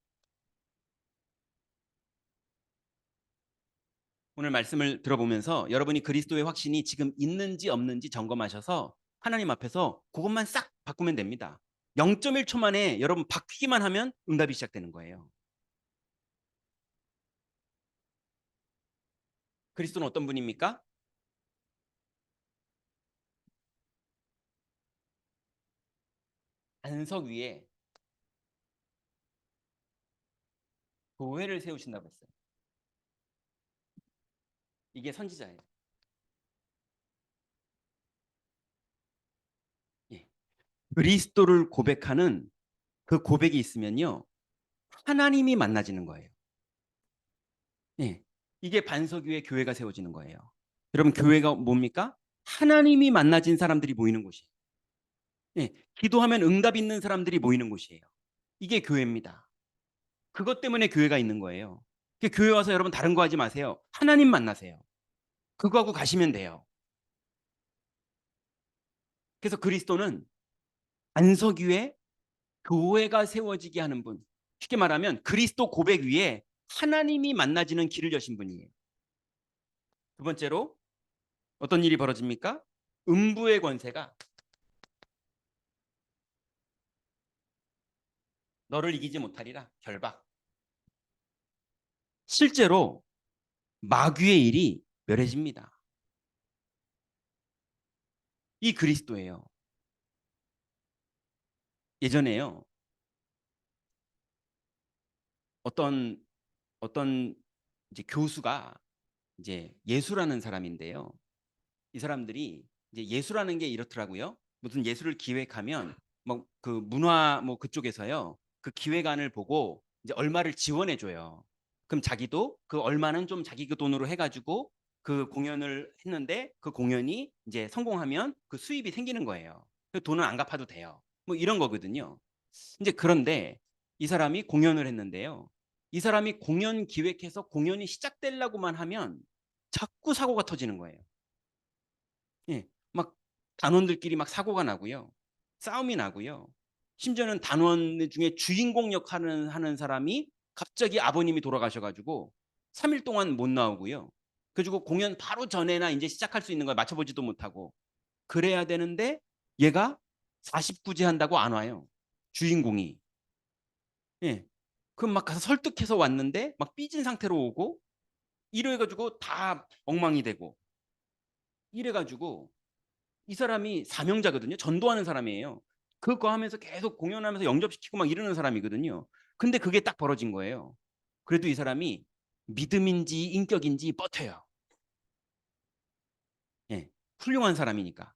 오늘 말씀을 들어보면서 여러분이 그리스도의 확신이 지금 있는지 없는지 점검하셔서 하나님 앞에서 그것만 싹 바꾸면 됩니다. 0.1초 만에 여러분 바뀌기만 하면 응답이 시작되는 거예요. 그리스도는 어떤 분입니까? 반석 위에 교회를 세우신다고 했어요. 이게 선지자예요. 예. 그리스도를 고백하는 그 고백이 있으면요. 하나님이 만나지는 거예요. 예. 이게 반석 위에 교회가 세워지는 거예요. 여러분, 교회가 뭡니까? 하나님이 만나진 사람들이 모이는 곳이에요. 예. 기도하면 응답 있는 사람들이 모이는 곳이에요. 이게 교회입니다. 그것 때문에 교회가 있는 거예요. 교회 와서 여러분 다른 거 하지 마세요. 하나님 만나세요. 그거 하고 가시면 돼요. 그래서 그리스도는 안석 위에 교회가 세워지게 하는 분. 쉽게 말하면 그리스도 고백 위에 하나님이 만나지는 길을 여신 분이에요. 두 번째로 어떤 일이 벌어집니까? 음부의 권세가 너를 이기지 못하리라. 결박. 실제로 마귀의 일이 멸해집니다. 이 그리스도예요. 예전에요. 어떤 이제 교수가 이제 예수라는 사람인데요. 이 사람들이 이제 예수라는 게 이렇더라고요. 무슨 예술을 기획하면 뭐 그 문화 뭐 그쪽에서요. 그 기획안을 보고 이제 얼마를 지원해 줘요. 그럼 자기도 그 얼마는 좀 자기 그 돈으로 해가지고 그 공연을 했는데 그 공연이 이제 성공하면 그 수입이 생기는 거예요. 그 돈은 안 갚아도 돼요. 뭐 이런 거거든요. 이제 그런데 이 사람이 공연을 했는데요. 이 사람이 공연 기획해서 공연이 시작되려고만 하면 자꾸 사고가 터지는 거예요. 예, 막 단원들끼리 막 사고가 나고요. 싸움이 나고요. 심지어는 단원 중에 주인공 역할을 하는 사람이 갑자기 아버님이 돌아가셔가지고 3일 동안 못 나오고요. 그래가지고 공연 바로 전에나 이제 시작할 수 있는 걸 맞춰보지도 못하고 그래야 되는데 얘가 49제 한다고 안 와요. 주인공이. 예. 그럼 막 가서 설득해서 왔는데 막 삐진 상태로 오고 이래가지고 다 엉망이 되고 이래가지고 이 사람이 사명자거든요. 전도하는 사람이에요. 그거 하면서 계속 공연하면서 영접시키고 막 이러는 사람이거든요. 근데 그게 딱 벌어진 거예요. 그래도 이 사람이 믿음인지 인격인지 뻗혀요. 예. 훌륭한 사람이니까.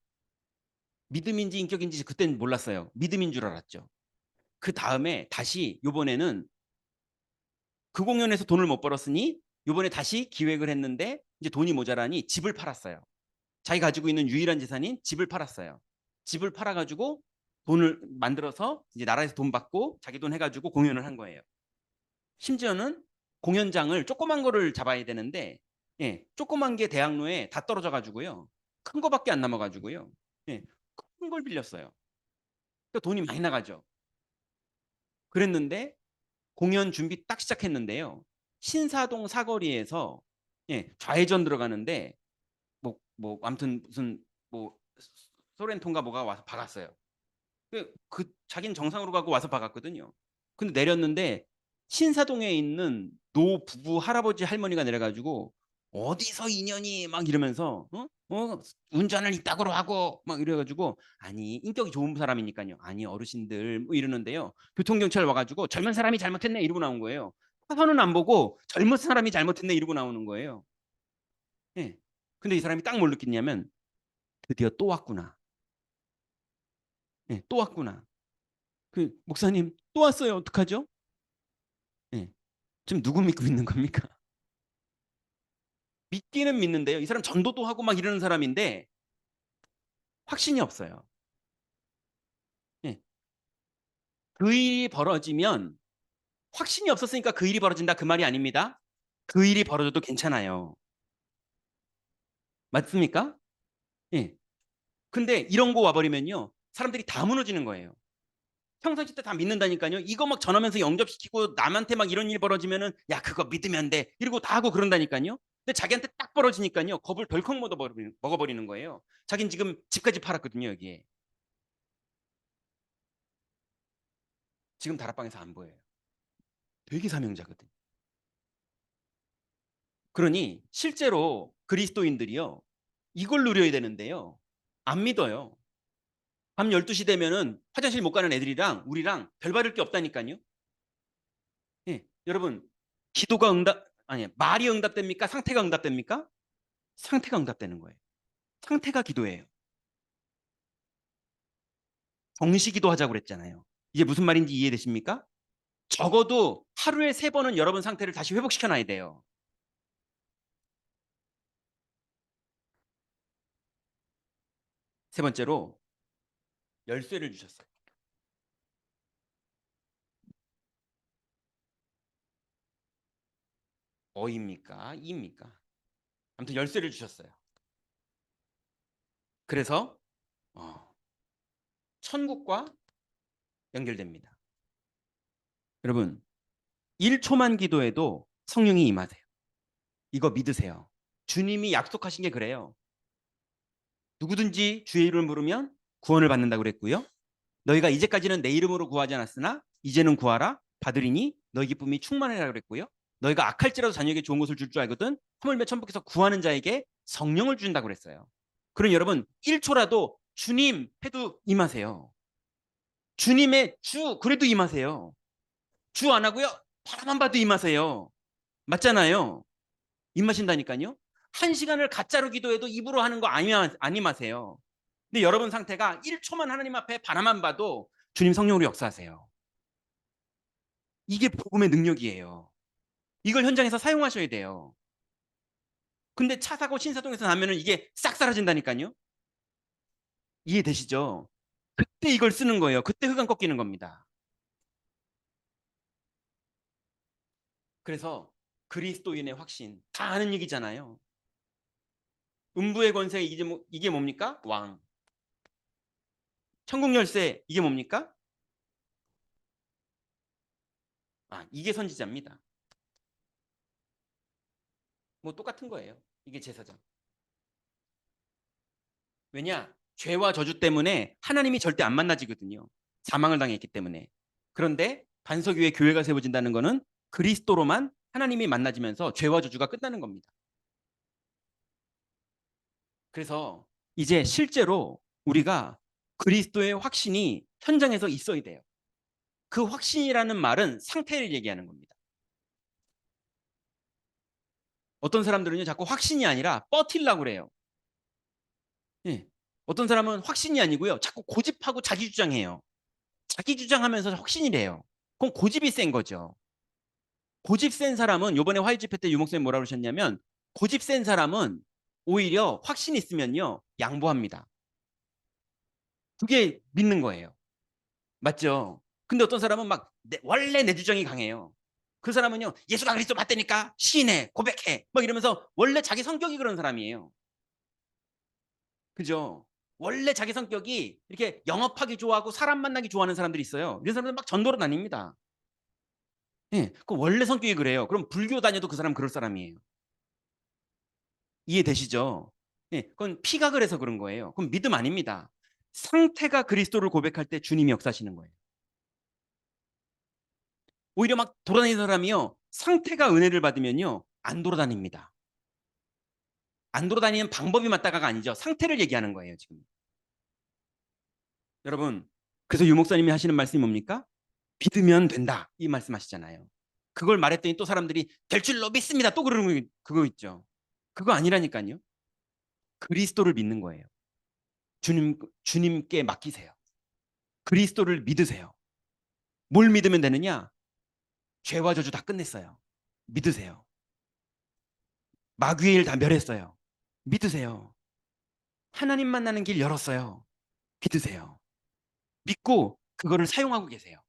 믿음인지 인격인지 그땐 몰랐어요. 믿음인 줄 알았죠. 그 다음에 다시 요번에는 그 공연에서 돈을 못 벌었으니 요번에 다시 기획을 했는데 이제 돈이 모자라니 집을 팔았어요. 자기 가지고 있는 유일한 재산인 집을 팔았어요. 집을 팔아가지고 돈을 만들어서 이제 나라에서 돈 받고 자기 돈 해가지고 공연을 한 거예요. 심지어는 공연장을 조그만 거를 잡아야 되는데 예, 조그만 게 대학로에 다 떨어져 가지고요. 큰 거밖에 안 남아 가지고요. 예, 큰 걸 빌렸어요. 그러니까 돈이 많이 나가죠. 그랬는데 공연 준비 딱 시작했는데요. 신사동 사거리에서 예, 좌회전 들어가는데 뭐 아무튼 무슨 뭐 소렌토인가 뭐가 와서 박았어요. 그 자기는 정상으로 가고 와서 박았거든요. 근데 내렸는데 신사동에 있는 노 부부 할아버지 할머니가 내려가지고 어디서 인연이 막 이러면서 운전을 이따구로 하고 막 이래가지고 아니 인격이 좋은 사람이니까요. 아니 어르신들 뭐 이러는데요. 교통경찰 와가지고 젊은 사람이 잘못했네 이러고 나온 거예요. 사선은 안 보고 젊은 사람이 잘못했네 이러고 나오는 거예요. 예. 근데 이 사람이 딱 뭘 느꼈냐면 드디어 또 왔구나. 예, 또 왔구나. 그 목사님 또 왔어요. 어떡하죠? 예. 지금 누구 믿고 있는 겁니까? 믿기는 믿는데요. 이 사람 전도도 하고 막 이러는 사람인데 확신이 없어요. 예. 그 일이 벌어지면 확신이 없었으니까 그 일이 벌어진다 그 말이 아닙니다. 그 일이 벌어져도 괜찮아요. 맞습니까? 예. 근데 이런 거 와버리면요. 사람들이 다 무너지는 거예요. 평상시 때 다 믿는다니까요. 이거 막 전하면서 영접시키고 남한테 막 이런 일 벌어지면은 야 그거 믿으면 안 돼. 이러고 다 하고 그런다니까요. 근데 자기한테 딱 벌어지니까요. 겁을 덜컥 먹어버리는 거예요. 자기는 지금 집까지 팔았거든요. 여기에. 지금 다락방에서 안 보여요. 되게 사명자거든. 그러니 실제로 그리스도인들이요. 이걸 누려야 되는데요. 안 믿어요. 밤 12시 되면은 화장실 못 가는 애들이랑 우리랑 별 받을 게 없다니까요. 예. 여러분, 기도가 응답 아니, 말이 응답됩니까? 상태가 응답됩니까? 상태가 응답되는 거예요. 상태가 기도예요. 정시기도 하자고 그랬잖아요. 이게 무슨 말인지 이해되십니까? 적어도 하루에 3번은 여러분 상태를 다시 회복시켜 놔야 돼요. 세 번째로 열쇠를 주셨어요. 어입니까? 이입니까? 아무튼 열쇠를 주셨어요. 그래서 천국과 연결됩니다. 여러분, 1초만 기도해도 성령이 임하세요. 이거 믿으세요. 주님이 약속하신 게 그래요. 누구든지 주의 이름을 부르면 구원을 받는다고 그랬고요. 너희가 이제까지는 내 이름으로 구하지 않았으나 이제는 구하라 받으리니 너희 기쁨이 충만하리라 그랬고요. 너희가 악할지라도 자녀에게 좋은 것을 줄 줄 알거든 하물며 천국에서 구하는 자에게 성령을 준다고 그랬어요. 그럼 여러분 1초라도 주님 해도 임하세요. 주님의 주 그래도 임하세요. 주 안 하고요. 바라만 봐도 임하세요. 맞잖아요. 임하신다니까요. 1시간을 가짜로 기도해도 입으로 하는 거 안 임하세요. 근데 여러분 상태가 1초만 하나님 앞에 바라만 봐도 주님 성령으로 역사하세요. 이게 복음의 능력이에요. 이걸 현장에서 사용하셔야 돼요. 근데 차 사고 신사동에서 나면은 이게 싹 사라진다니까요. 이해되시죠? 그때 이걸 쓰는 거예요. 그때 흑암 꺾이는 겁니다. 그래서 그리스도인의 확신 다 아는 얘기잖아요. 음부의 권세 이게 뭡니까? 왕. 천국 열쇠 이게 뭡니까? 이게 선지자입니다. 뭐 똑같은 거예요. 이게 제사장. 왜냐? 죄와 저주 때문에 하나님이 절대 안 만나지거든요. 사망을 당했기 때문에. 그런데 반석 위에 교회가 세워진다는 것은 그리스도로만 하나님이 만나지면서 죄와 저주가 끝나는 겁니다. 그래서 이제 실제로 우리가 그리스도의 확신이 현장에서 있어야 돼요. 그 확신이라는 말은 상태를 얘기하는 겁니다. 어떤 사람들은요 자꾸 확신이 아니라 버틸라고 그래요. 예. 어떤 사람은 확신이 아니고요 자꾸 고집하고 자기 주장해요. 자기 주장하면서 확신이래요. 그럼 고집이 센 거죠. 고집 센 사람은 요번에 화요 집회 때 유목사님 뭐라고 그러셨냐면 고집 센 사람은 오히려 확신 있으면요 양보합니다. 그게 믿는 거예요. 맞죠? 근데 어떤 사람은 막 원래 내 주장이 강해요. 그 사람은요 예수가 그리스도 맞다니까 시인해 고백해 막 이러면서 원래 자기 성격이 그런 사람이에요. 그죠? 원래 자기 성격이 이렇게 영업하기 좋아하고 사람 만나기 좋아하는 사람들이 있어요. 이런 사람들은 막 전도로 다닙니다. 예, 그 원래 성격이 그래요. 그럼 불교 다녀도 그 사람 그럴 사람이에요. 이해되시죠? 예, 그건 피가 그래서 그런 거예요. 그럼 믿음 아닙니다. 상태가 그리스도를 고백할 때 주님이 역사하시는 거예요. 오히려 막 돌아다니는 사람이요. 상태가 은혜를 받으면요. 안 돌아다닙니다. 안 돌아다니는 방법이 맞다가가 아니죠. 상태를 얘기하는 거예요, 지금. 여러분, 그래서 유 목사님이 하시는 말씀이 뭡니까? 믿으면 된다. 이 말씀하시잖아요. 그걸 말했더니 또 사람들이 될 줄로 믿습니다. 또 그러는 거 그거 있죠. 그거 아니라니까요. 그리스도를 믿는 거예요. 주님께 맡기세요. 그리스도를 믿으세요. 뭘 믿으면 되느냐? 죄와 저주 다 끝냈어요. 믿으세요. 마귀의 일 다 멸했어요. 믿으세요. 하나님 만나는 길 열었어요. 믿으세요. 믿고 그거를 사용하고 계세요.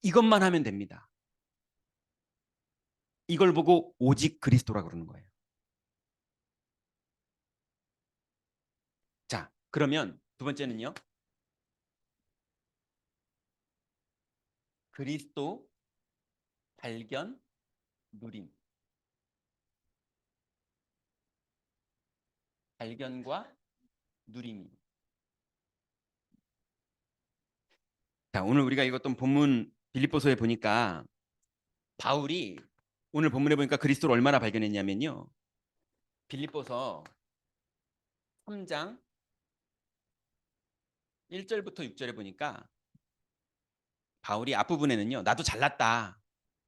이것만 하면 됩니다. 이걸 보고 오직 그리스도라 그러는 거예요. 자, 그러면 두 번째는요. 그리스도 발견 누림. 발견과 누림이. 자, 오늘 우리가 읽었던 본문 빌립보서에 보니까 바울이 오늘 본문에 보니까 그리스도를 얼마나 발견했냐면요. 빌립보서 3장 1절부터 6절에 보니까 바울이 앞부분에는요. 나도 잘났다.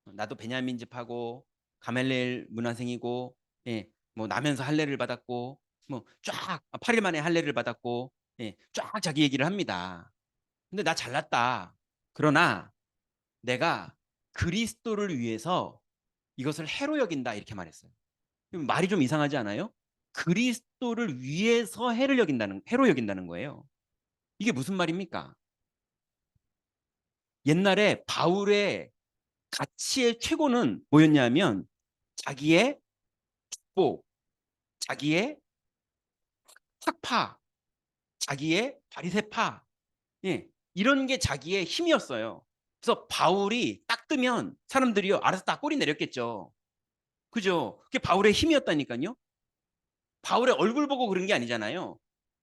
나도 베냐민 집하고 가멜레엘 문화생이고 예, 뭐 나면서 할례를 받았고 뭐 쫙 8일 만에 할례를 받았고 예, 쫙 자기 얘기를 합니다. 근데 나 잘났다. 그러나 내가 그리스도를 위해서 이것을 해로 여긴다 이렇게 말했어요. 말이 좀 이상하지 않아요? 그리스도를 위해서 해로 여긴다는 거예요. 이게 무슨 말입니까? 옛날에 바울의 가치의 최고는 뭐였냐면 자기의 축복, 자기의 학파, 자기의 바리새파, 예, 이런 게 자기의 힘이었어요. 그래서 바울이 딱 뜨면 사람들이요 알아서 다 꼬리 내렸겠죠. 그죠? 그게 바울의 힘이었다니까요. 바울의 얼굴 보고 그런 게 아니잖아요.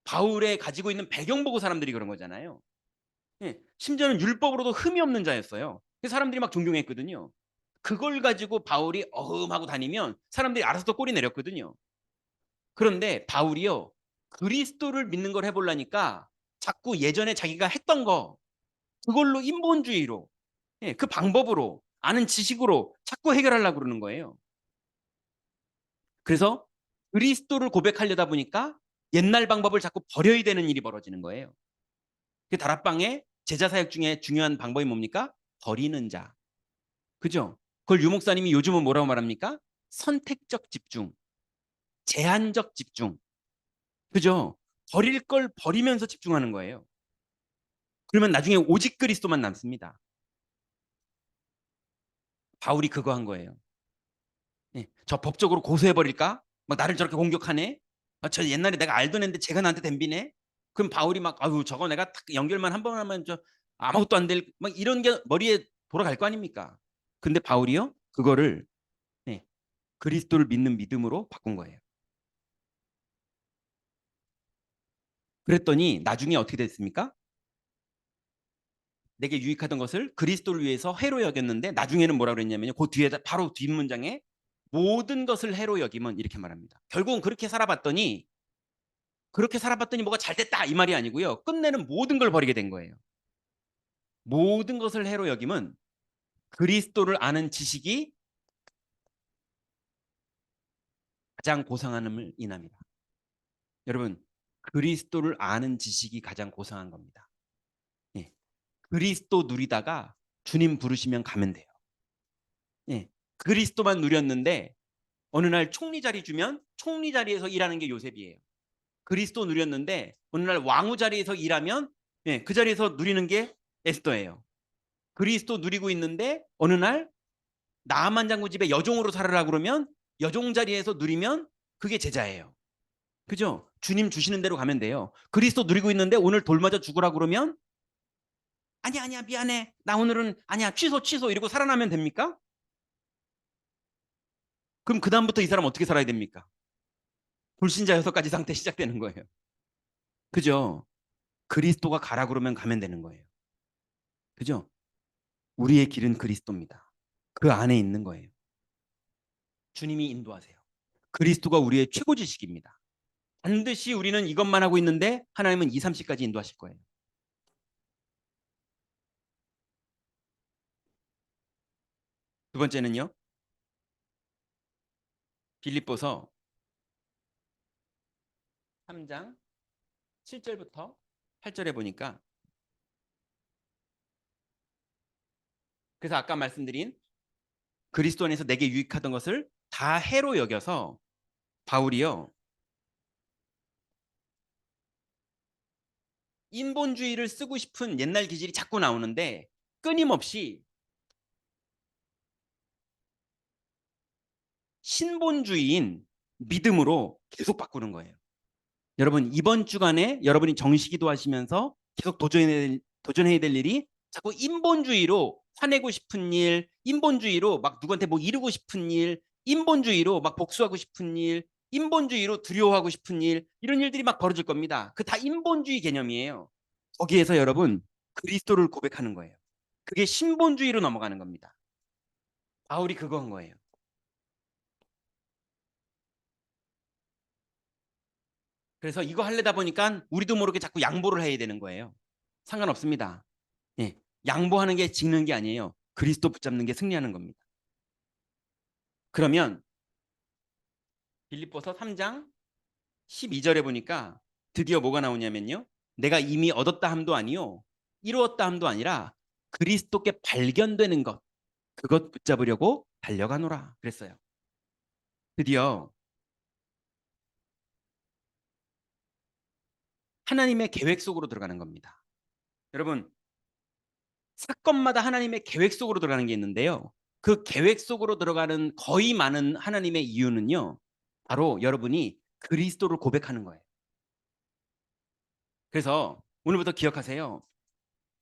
바울의 가지고 있는 배경 보고 사람들이 그런 거잖아요. 예, 심지어는 율법으로도 흠이 없는 자였어요. 그래서 사람들이 막 존경했거든요. 그걸 가지고 바울이 어흠하고 다니면 사람들이 알아서 또 꼬리 내렸거든요. 그런데 바울이요 그리스도를 믿는 걸 해보려니까 자꾸 예전에 자기가 했던 거 그걸로 인본주의로, 예, 그 방법으로 아는 지식으로 자꾸 해결하려고 그러는 거예요. 그래서 그리스도를 고백하려다 보니까 옛날 방법을 자꾸 버려야 되는 일이 벌어지는 거예요. 그 다락방의 제자 사역 중에 중요한 방법이 뭡니까? 버리는 자. 그죠? 그걸 유 목사님이 요즘은 뭐라고 말합니까? 선택적 집중, 제한적 집중. 그죠? 버릴 걸 버리면서 집중하는 거예요. 그러면 나중에 오직 그리스도만 남습니다. 바울이 그거 한 거예요. 예, 저 법적으로 고소해 버릴까? 막 나를 저렇게 공격하네. 아, 저 옛날에 내가 알던 애인데 제가 나한테 덤비네. 그럼 바울이 막 아유 저거 내가 탁 연결만 한 번 하면 저 아무것도 안 될 막 이런 게 머리에 돌아갈 거 아닙니까? 근데 바울이요 그거를, 예, 그리스도를 믿는 믿음으로 바꾼 거예요. 그랬더니 나중에 어떻게 됐습니까? 내게 유익하던 것을 그리스도를 위해서 해로 여겼는데 나중에는 뭐라 그랬냐면요. 그 뒤에 바로 뒷문장에 모든 것을 해로 여기면 이렇게 말합니다. 결국은 그렇게 살아봤더니 뭐가 잘 됐다 이 말이 아니고요. 끝내는 모든 걸 버리게 된 거예요. 모든 것을 해로 여김은 그리스도를 아는 지식이 가장 고상함을 인합니다. 여러분, 그리스도를 아는 지식이 가장 고상한 겁니다. 예. 그리스도 누리다가 주님 부르시면 가면 돼요. 예. 그리스도만 누렸는데 어느 날 총리 자리 주면 총리 자리에서 일하는 게 요셉이에요. 그리스도 누렸는데 어느 날 왕후 자리에서 일하면, 예, 그 자리에서 누리는 게 에스더예요. 그리스도 누리고 있는데 어느 날 나아만 장군 집에 여종으로 살으라 그러면 여종 자리에서 누리면 그게 제자예요. 그죠? 주님 주시는 대로 가면 돼요. 그리스도 누리고 있는데 오늘 돌 맞아 죽으라 그러면 아니야 아니야 미안해 나 오늘은 아니야 취소 이러고 살아나면 됩니까? 그럼 그 다음부터 이 사람 어떻게 살아야 됩니까? 불신자 6가지 상태 시작되는 거예요. 그죠? 그리스도가 가라 그러면 가면 되는 거예요. 그죠? 우리의 길은 그리스도입니다. 그 안에 있는 거예요. 주님이 인도하세요. 그리스도가 우리의 최고 지식입니다. 반드시 우리는 이것만 하고 있는데 하나님은 2, 30까지 인도하실 거예요. 두 번째는요. 빌립보서 3장 7절부터 8절에 보니까 그래서 아까 말씀드린 그리스도 안에서 내게 유익하던 것을 다 해로 여겨서 바울이요. 인본주의를 쓰고 싶은 옛날 기질이 자꾸 나오는데 끊임없이 신본주의인 믿음으로 계속 바꾸는 거예요. 여러분 이번 주간에 여러분이 정시기도 하시면서 계속 도전해야 될 일이 자꾸 인본주의로 화내고 싶은 일, 인본주의로 막 누구한테 뭐 이루고 싶은 일, 인본주의로 막 복수하고 싶은 일, 인본주의로 두려워하고 싶은 일, 이런 일들이 막 벌어질 겁니다. 그 다 인본주의 개념이에요. 거기에서 여러분 그리스도를 고백하는 거예요. 그게 신본주의로 넘어가는 겁니다. 바울이 그거 한 거예요. 그래서 이거 하려다 보니까 우리도 모르게 자꾸 양보를 해야 되는 거예요. 상관없습니다. 예, 양보하는 게 지는 게 아니에요. 그리스도 붙잡는 게 승리하는 겁니다. 그러면 빌립보서 3장 12절에 보니까 드디어 뭐가 나오냐면요. 내가 이미 얻었다 함도 아니요. 이루었다 함도 아니라 그리스도께 발견되는 것. 그것 붙잡으려고 달려가노라 그랬어요. 드디어 하나님의 계획 속으로 들어가는 겁니다. 여러분 사건마다 하나님의 계획 속으로 들어가는 게 있는데요. 그 계획 속으로 들어가는 거의 많은 하나님의 이유는요. 바로 여러분이 그리스도를 고백하는 거예요. 그래서 오늘부터 기억하세요.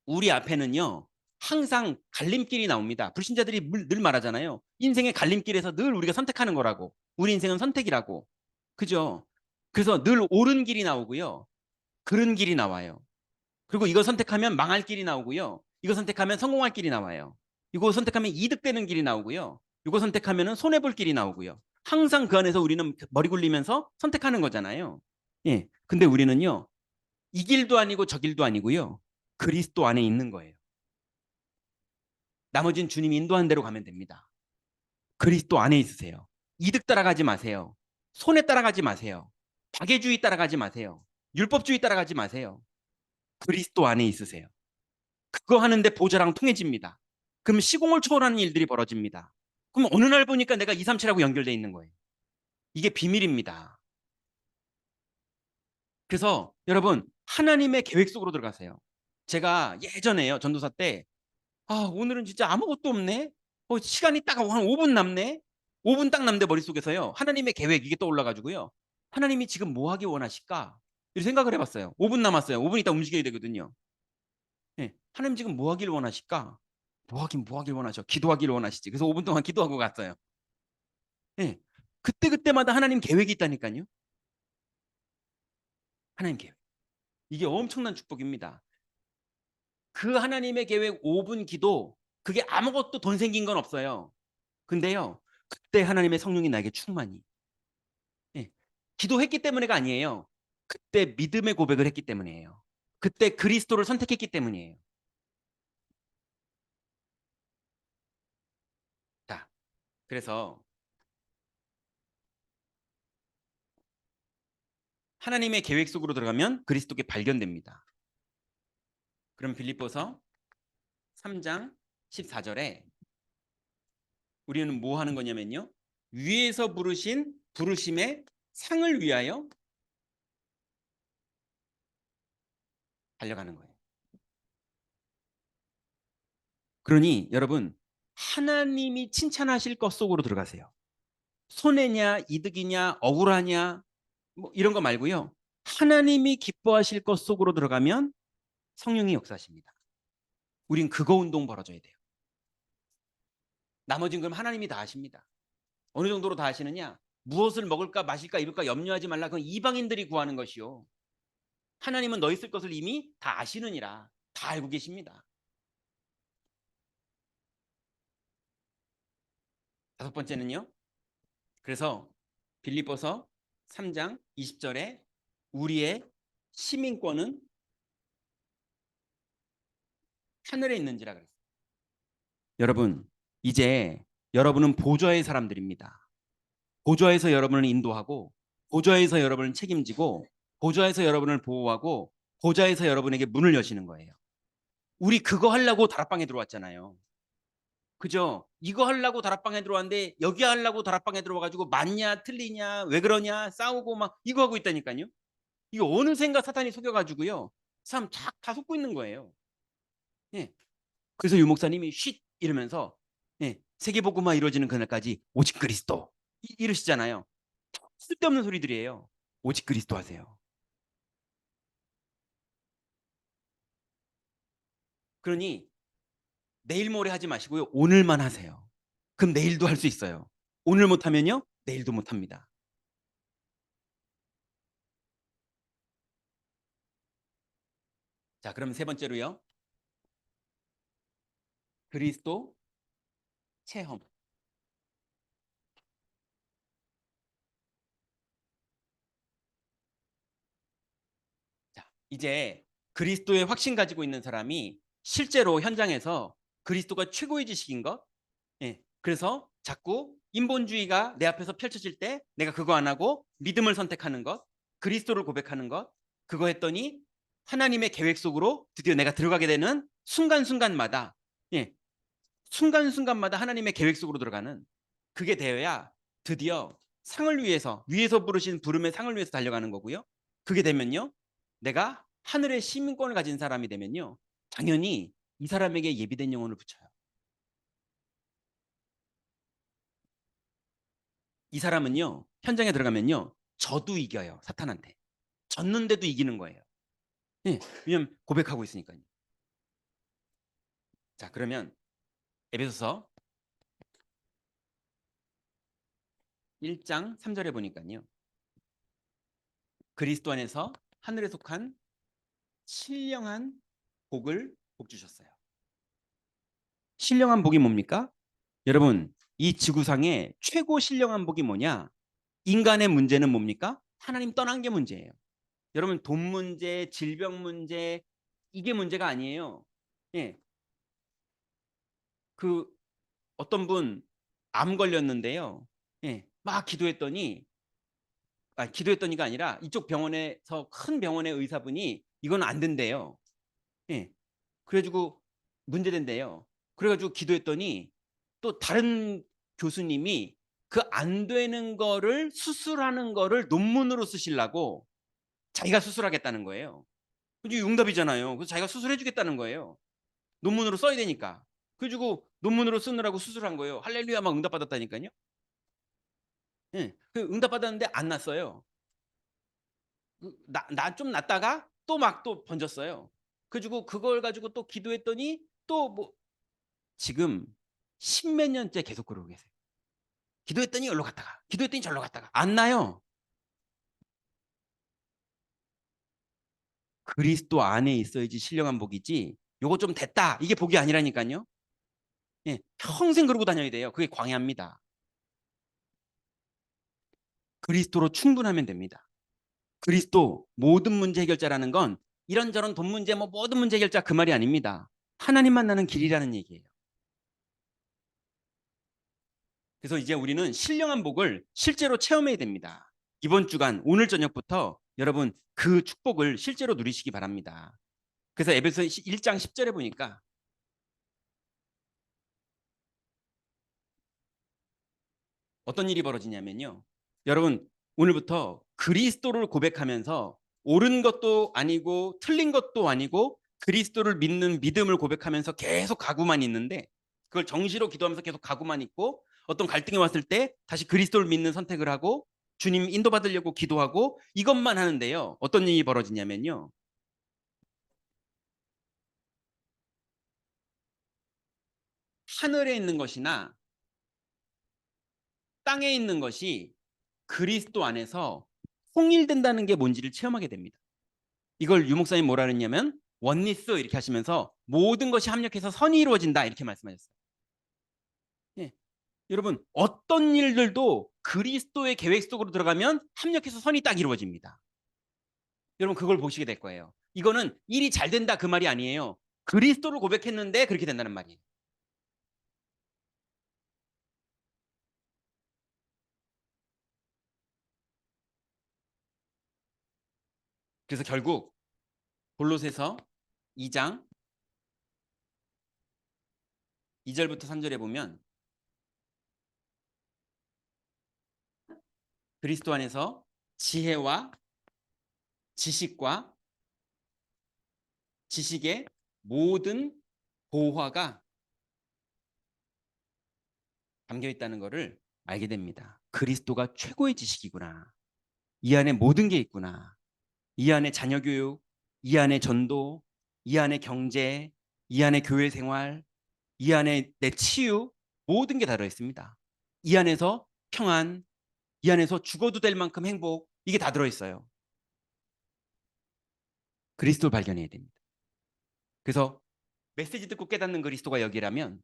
우리 앞에는요. 항상 갈림길이 나옵니다. 불신자들이 늘 말하잖아요. 인생의 갈림길에서 늘 우리가 선택하는 거라고. 우리 인생은 선택이라고. 그죠? 그래서 늘 옳은 길이 나오고요. 그른 길이 나와요. 그리고 이거 선택하면 망할 길이 나오고요. 이거 선택하면 성공할 길이 나와요. 이거 선택하면 이득되는 길이 나오고요. 이거 선택하면 손해볼 길이 나오고요. 항상 그 안에서 우리는 머리 굴리면서 선택하는 거잖아요. 예. 근데 우리는요. 이 길도 아니고 저 길도 아니고요. 그리스도 안에 있는 거예요. 나머지는 주님이 인도한 대로 가면 됩니다. 그리스도 안에 있으세요. 이득 따라가지 마세요. 손해 따라가지 마세요. 박애주의 따라가지 마세요. 율법주의 따라가지 마세요. 그리스도 안에 있으세요. 그거 하는데 보좌랑 통해집니다. 그럼 시공을 초월하는 일들이 벌어집니다. 그럼 어느 날 보니까 내가 237하고 연결되어 있는 거예요. 이게 비밀입니다. 그래서 여러분 하나님의 계획 속으로 들어가세요. 제가 예전에요. 전도사 때 오늘은 진짜 아무것도 없네. 시간이 딱 한 5분 남네. 5분 딱 남는데 머릿속에서요. 하나님의 계획 이게 떠올라가지고요. 하나님이 지금 뭐 하기 원하실까? 이렇게 생각을 해봤어요. 5분 남았어요. 5분 있다 움직여야 되거든요. 예, 하나님 지금 뭐 하길 원하실까? 뭐 하길 원하셔? 기도하길 원하시지. 그래서 5분 동안 기도하고 갔어요. 예, 그때마다 하나님 계획이 있다니까요. 하나님 계획. 이게 엄청난 축복입니다. 그 하나님의 계획 5분 기도 그게 아무것도 돈 생긴 건 없어요. 근데요. 그때 하나님의 성령이 나에게 충만히. 예, 기도했기 때문에가 아니에요. 그때 믿음의 고백을 했기 때문이에요. 그때 그리스도를 선택했기 때문이에요. 자, 그래서 하나님의 계획 속으로 들어가면 그리스도께 발견됩니다. 그럼 빌립보서 3장 14절에 우리는 뭐 하는 거냐면요. 위에서 부르신 부르심의 상을 위하여 달려가는 거예요. 그러니 여러분 하나님이 칭찬하실 것 속으로 들어가세요. 손해냐 이득이냐 억울하냐 뭐 이런 거 말고요. 하나님이 기뻐하실 것 속으로 들어가면 성령이 역사하십니다. 우린 그거 운동 벌어줘야 돼요. 나머지는 그럼 하나님이 다 하십니다. 어느 정도로 다 하시느냐? 무엇을 먹을까 마실까 입을까 염려하지 말라. 그건 이방인들이 구하는 것이요. 하나님은 너희 쓸 것을 이미 다 아시느니라. 다 알고 계십니다. 다섯 번째는요. 그래서 빌립보서 3장 20절에 우리의 시민권은 하늘에 있는지라 그랬어요. 여러분, 이제 여러분은 보좌의 사람들입니다. 보좌에서 여러분을 인도하고 보좌에서 여러분을 책임지고 보좌에서 여러분을 보호하고 보좌에서 여러분에게 문을 여시는 거예요. 우리 그거 하려고 다락방에 들어왔잖아요. 그죠? 이거 하려고 다락방에 들어왔는데 여기 하려고 다락방에 들어와가지고 맞냐 틀리냐 왜 그러냐 싸우고 막 이거 하고 있다니까요. 이거 어느샌가 사탄이 속여가지고요. 사람 다 속고 있는 거예요. 예. 그래서 유 목사님이 쉿 이러면서 예. 세계복음화 이루어지는 그날까지 오직 그리스도 이러시잖아요. 쓸데없는 소리들이에요. 오직 그리스도 하세요. 그러니 내일 모레 하지 마시고요. 오늘만 하세요. 그럼 내일도 할 수 있어요. 오늘 못하면요. 내일도 못합니다. 자, 그럼 세 번째로요. 그리스도 체험. 자, 이제 그리스도의 확신 가지고 있는 사람이 실제로 현장에서 그리스도가 최고의 지식인 것. 예. 그래서 자꾸 인본주의가 내 앞에서 펼쳐질 때 내가 그거 안 하고 믿음을 선택하는 것, 그리스도를 고백하는 것, 그거 했더니 하나님의 계획 속으로 드디어 내가 들어가게 되는 순간순간마다 예. 순간순간마다 하나님의 계획 속으로 들어가는 그게 되어야 드디어 상을 위해서 부르신 부름의 상을 위해서 달려가는 거고요. 그게 되면요. 내가 하늘의 시민권을 가진 사람이 되면요. 당연히 이 사람에게 예비된 영혼을 붙여요. 이 사람은요, 현장에 들어가면요, 저도 이겨요, 사탄한테. 졌는데도 이기는 거예요. 예, 왜냐면 고백하고 있으니까요. 자, 그러면 에베소서 1장 3절에 보니까요, 그리스도 안에서 하늘에 속한 신령한 복 주셨어요. 신령한 복이 뭡니까? 여러분, 이 지구상의 최고 신령한 복이 뭐냐? 인간의 문제는 뭡니까? 하나님 떠난 게 문제예요. 여러분, 돈 문제, 질병 문제, 이게 문제가 아니에요. 예, 그 어떤 분 암 걸렸는데요. 예, 막 기도했더니, 기도했더니가 아니라 이쪽 병원에서 큰 병원의 의사분이 이건 안 된대요. 예, 그래가지고 문제된대요. 그래가지고 기도했더니 또 다른 교수님이 그 안 되는 거를 수술하는 거를 논문으로 쓰시려고 자기가 수술하겠다는 거예요. 그게 응답이잖아요. 그래서 자기가 수술해주겠다는 거예요. 논문으로 써야 되니까. 그래가지고 논문으로 쓰느라고 수술한 거예요. 할렐루야 막 응답받았다니까요. 예, 그 응답받았는데 안 났어요. 좀 났다가 또 막 또 번졌어요. 그래가지고 그걸 가지고 또 기도했더니 또 뭐 지금 십몇 년째 계속 그러고 계세요. 기도했더니 여기로 갔다가 기도했더니 절로 갔다가 안 나요. 그리스도 안에 있어야지 신령한 복이지. 요거 좀 됐다. 이게 복이 아니라니까요. 예, 평생 그러고 다녀야 돼요. 그게 광야입니다. 그리스도로 충분하면 됩니다. 그리스도 모든 문제 해결자라는 건 이런저런 돈 문제 뭐 모든 문제 해결자 그 말이 아닙니다. 하나님 만나는 길이라는 얘기예요. 그래서 이제 우리는 신령한 복을 실제로 체험해야 됩니다. 이번 주간 오늘 저녁부터 여러분 그 축복을 실제로 누리시기 바랍니다. 그래서 에베소 1장 10절에 보니까 어떤 일이 벌어지냐면요. 여러분 오늘부터 그리스도를 고백하면서 옳은 것도 아니고 틀린 것도 아니고 그리스도를 믿는 믿음을 고백하면서 계속 가고만 있는데 그걸 정시로 기도하면서 계속 가고만 있고 어떤 갈등이 왔을 때 다시 그리스도를 믿는 선택을 하고 주님 인도받으려고 기도하고 이것만 하는데요. 어떤 일이 벌어지냐면요. 하늘에 있는 것이나 땅에 있는 것이 그리스도 안에서 통일된다는 게 뭔지를 체험하게 됩니다. 이걸 유목사님 뭐라 그랬냐면 원리스 이렇게 하시면서 모든 것이 합력해서 선이 이루어진다 이렇게 말씀하셨어요. 예. 여러분 어떤 일들도 그리스도의 계획 속으로 들어가면 합력해서 선이 딱 이루어집니다. 여러분 그걸 보시게 될 거예요. 이거는 일이 잘 된다 그 말이 아니에요. 그리스도를 고백했는데 그렇게 된다는 말이에요. 그래서 결국 골로새서 2장 2절부터 3절에 보면 그리스도 안에서 지혜와 지식과 지식의 모든 보화가 담겨 있다는 것을 알게 됩니다. 그리스도가 최고의 지식이구나. 이 안에 모든 게 있구나. 이 안에 자녀 교육, 이 안에 전도, 이 안에 경제, 이 안에 교회 생활, 이 안에 내 치유, 모든 게 들어 있습니다. 이 안에서 평안, 이 안에서 죽어도 될 만큼 행복, 이게 다 들어 있어요. 그리스도를 발견해야 됩니다. 그래서 메시지 듣고 깨닫는 그리스도가 여기라면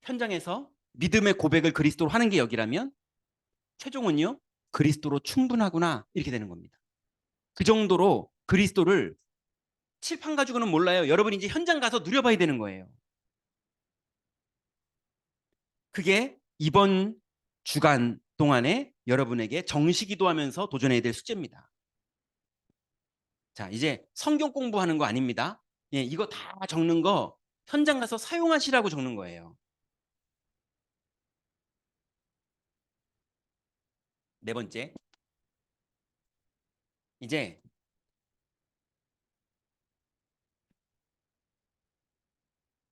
현장에서 믿음의 고백을 그리스도로 하는 게 여기라면 최종은요 그리스도로 충분하구나 이렇게 되는 겁니다. 그 정도로 그리스도를 칠판 가지고는 몰라요. 여러분이 이제 현장 가서 누려봐야 되는 거예요. 그게 이번 주간 동안에 여러분에게 정시 기도하면서 도전해야 될 숙제입니다. 자, 이제 성경 공부하는 거 아닙니다. 예, 이거 다 적는 거 현장 가서 사용하시라고 적는 거예요. 네 번째, 이제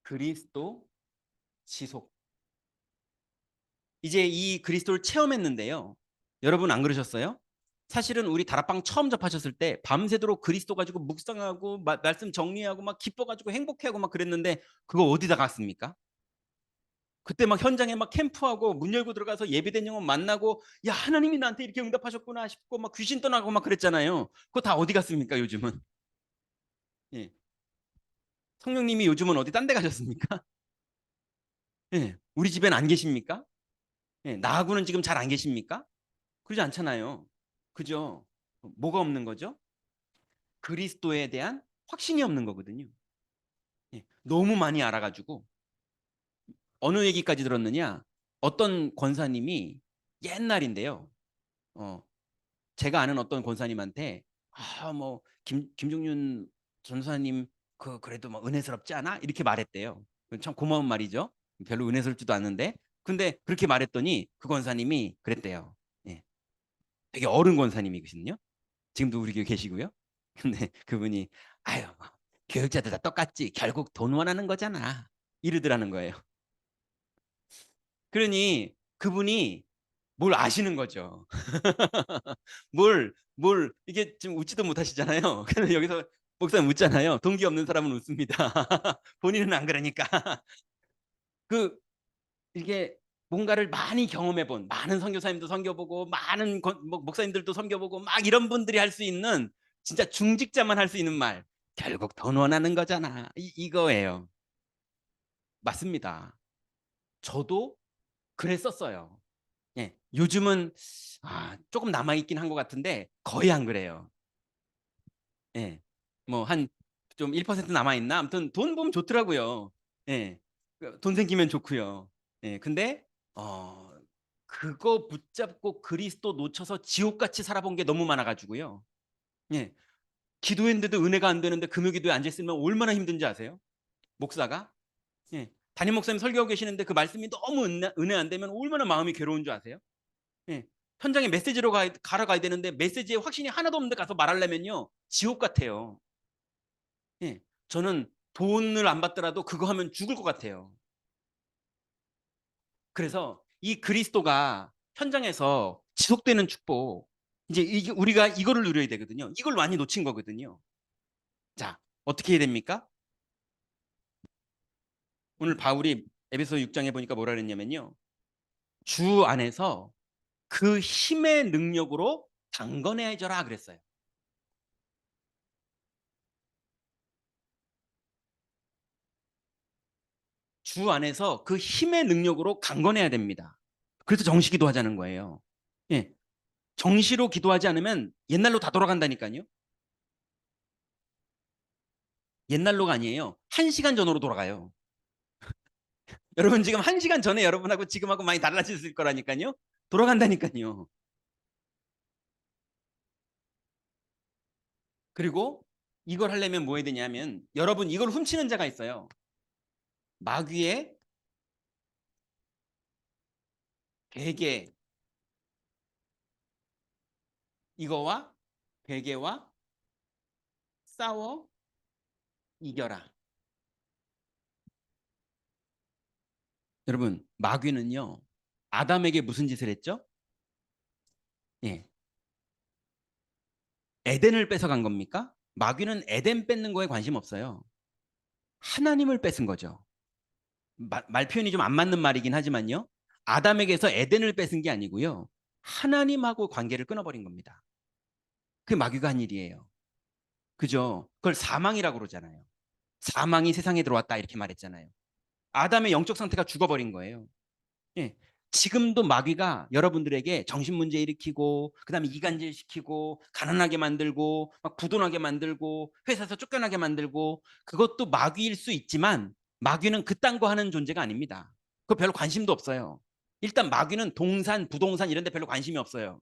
그리스도 지속. 이제 이 그리스도를 체험했는데요. 여러분 안 그러셨어요? 사실은 우리 다락방 처음 접하셨을 때 밤새도록 그리스도 가지고 묵상하고 말씀 정리하고 막 기뻐가지고 행복해하고 막 그랬는데 그거 어디다 갔습니까? 그때 막 현장에 막 캠프하고 문 열고 들어가서 예배된 영혼 만나고 야 하나님이 나한테 이렇게 응답하셨구나 싶고 막 귀신 떠나고 막 그랬잖아요. 그거 다 어디 갔습니까 요즘은? 예. 성령님이 요즘은 어디 딴 데 가셨습니까? 예. 우리 집엔 안 계십니까? 예. 나하고는 지금 잘 안 계십니까? 그러지 않잖아요. 그죠? 뭐가 없는 거죠? 그리스도에 대한 확신이 없는 거거든요. 예. 너무 많이 알아가지고 어느 얘기까지 들었느냐? 어떤 권사님이 옛날인데요. 어, 제가 아는 어떤 권사님한테 뭐 김종윤 전사님 그래도 뭐 은혜스럽지 않아? 이렇게 말했대요. 참 고마운 말이죠. 별로 은혜스럽지도 않은데. 근데 그렇게 말했더니 그 권사님이 그랬대요. 예. 되게 어른 권사님이거든요. 지금도 우리 교회 계시고요. 근데 그분이 아유 교육자들 다 똑같지. 결국 돈 원하는 거잖아. 이러더라는 거예요. 그러니 그분이 뭘 아시는 거죠. 뭘 이게 지금 웃지도 못하시잖아요. 그래서 여기서 목사님 웃잖아요. 동기 없는 사람은 웃습니다. 본인은 안 그러니까. 그 이게 뭔가를 많이 경험해 본 많은 선교사님도 섬겨보고 많은 목사님들도 섬겨보고 막 이런 분들이 할 수 있는 진짜 중직자만 할 수 있는 말. 결국 돈 원하는 거잖아. 이거예요. 맞습니다. 저도 그랬었어요. 예. 요즘은 조금 남아 있긴 한 것 같은데 거의 안 그래요. 예. 뭐 한 좀 1% 남아 있나? 아무튼 돈 보면 좋더라고요. 예. 돈 생기면 좋고요. 예. 근데 어 그거 붙잡고 그리스도 놓쳐서 지옥같이 살아본 게 너무 많아 가지고요. 예. 기도했는데도 은혜가 안 되는데 금요기도에 앉아 있으면 얼마나 힘든지 아세요? 목사가? 예. 담임 목사님 설교하고 계시는데 그 말씀이 너무 은혜 안 되면 얼마나 마음이 괴로운 줄 아세요? 예. 현장에 메시지로 가러 가야 되는데 메시지에 확신이 하나도 없는데 가서 말하려면요. 지옥 같아요. 예. 저는 돈을 안 받더라도 그거 하면 죽을 것 같아요. 그래서 이 그리스도가 현장에서 지속되는 축복, 이제 이게 우리가 이거를 누려야 되거든요. 이걸 많이 놓친 거거든요. 자, 어떻게 해야 됩니까? 오늘 바울이 에베소 6장에 보니까 뭐라 그랬냐면요. 주 안에서 그 힘의 능력으로 강건해져라 그랬어요. 주 안에서 그 힘의 능력으로 강건해야 됩니다. 그래서 정시 기도하자는 거예요. 예. 정시로 기도하지 않으면 옛날로 다 돌아간다니까요. 옛날로가 아니에요. 1시간 전으로 돌아가요. 여러분 지금 1시간 전에 여러분하고 지금하고 많이 달라졌을 거라니까요. 돌아간다니까요. 그리고 이걸 하려면 뭐 해야 되냐면 여러분 이걸 훔치는 자가 있어요. 마귀의 베개 이거와 베개와 싸워 이겨라. 여러분 마귀는요. 아담에게 무슨 짓을 했죠? 예. 에덴을 뺏어간 겁니까? 마귀는 에덴 뺏는 거에 관심 없어요. 하나님을 뺏은 거죠. 말 표현이 좀 안 맞는 말이긴 하지만요. 아담에게서 에덴을 뺏은 게 아니고요. 하나님하고 관계를 끊어버린 겁니다. 그게 마귀가 한 일이에요. 그죠? 그걸 사망이라고 그러잖아요. 사망이 세상에 들어왔다 이렇게 말했잖아요. 아담의 영적 상태가 죽어버린 거예요. 예. 지금도 마귀가 여러분들에게 정신 문제 일으키고 그다음에 이간질 시키고 가난하게 만들고 막 부도나게 만들고 회사에서 쫓겨나게 만들고 그것도 마귀일 수 있지만 마귀는 그딴 거 하는 존재가 아닙니다. 그거 별로 관심도 없어요. 일단 마귀는 동산, 부동산 이런 데 별로 관심이 없어요.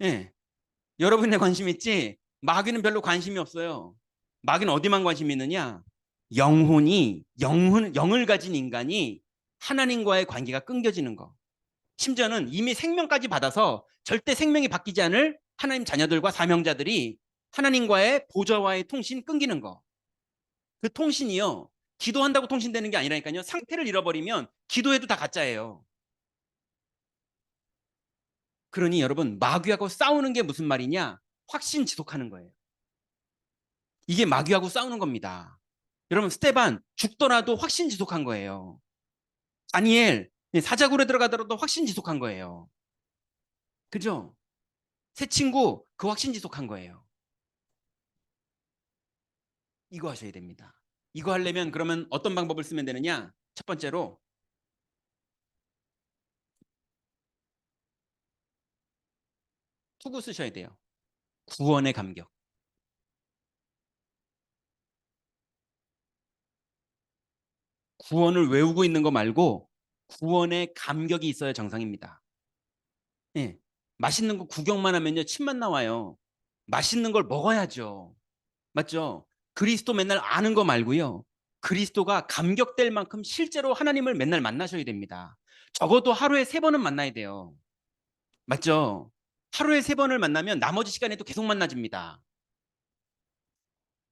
예. 여러분의 관심 있지? 마귀는 별로 관심이 없어요. 마귀는 어디만 관심이 있느냐? 영을 가진 인간이 하나님과의 관계가 끊겨지는 거. 심지어는 이미 생명까지 받아서 절대 생명이 바뀌지 않을 하나님 자녀들과 사명자들이 하나님과의 보좌와의 통신 끊기는 거. 그 통신이요. 기도한다고 통신되는 게 아니라니까요. 상태를 잃어버리면 기도해도 다 가짜예요. 그러니 여러분, 마귀하고 싸우는 게 무슨 말이냐? 확신 지속하는 거예요. 이게 마귀하고 싸우는 겁니다. 여러분, 스테반 죽더라도 확신 지속한 거예요. 다니엘 사자굴에 들어가더라도 확신 지속한 거예요. 그죠? 새 친구 그 확신 지속한 거예요. 이거 하셔야 됩니다. 이거 하려면 그러면 어떤 방법을 쓰면 되느냐? 첫 번째로 투구 쓰셔야 돼요. 구원의 감격. 구원을 외우고 있는 거 말고 구원의 감격이 있어야 정상입니다. 예. 맛있는 거 구경만 하면요 침만 나와요. 맛있는 걸 먹어야죠. 맞죠? 그리스도 맨날 아는 거 말고요. 그리스도가 감격될 만큼 실제로 하나님을 맨날 만나셔야 됩니다. 적어도 하루에 3번은 만나야 돼요. 맞죠? 하루에 3번을 만나면 나머지 시간에도 계속 만나집니다.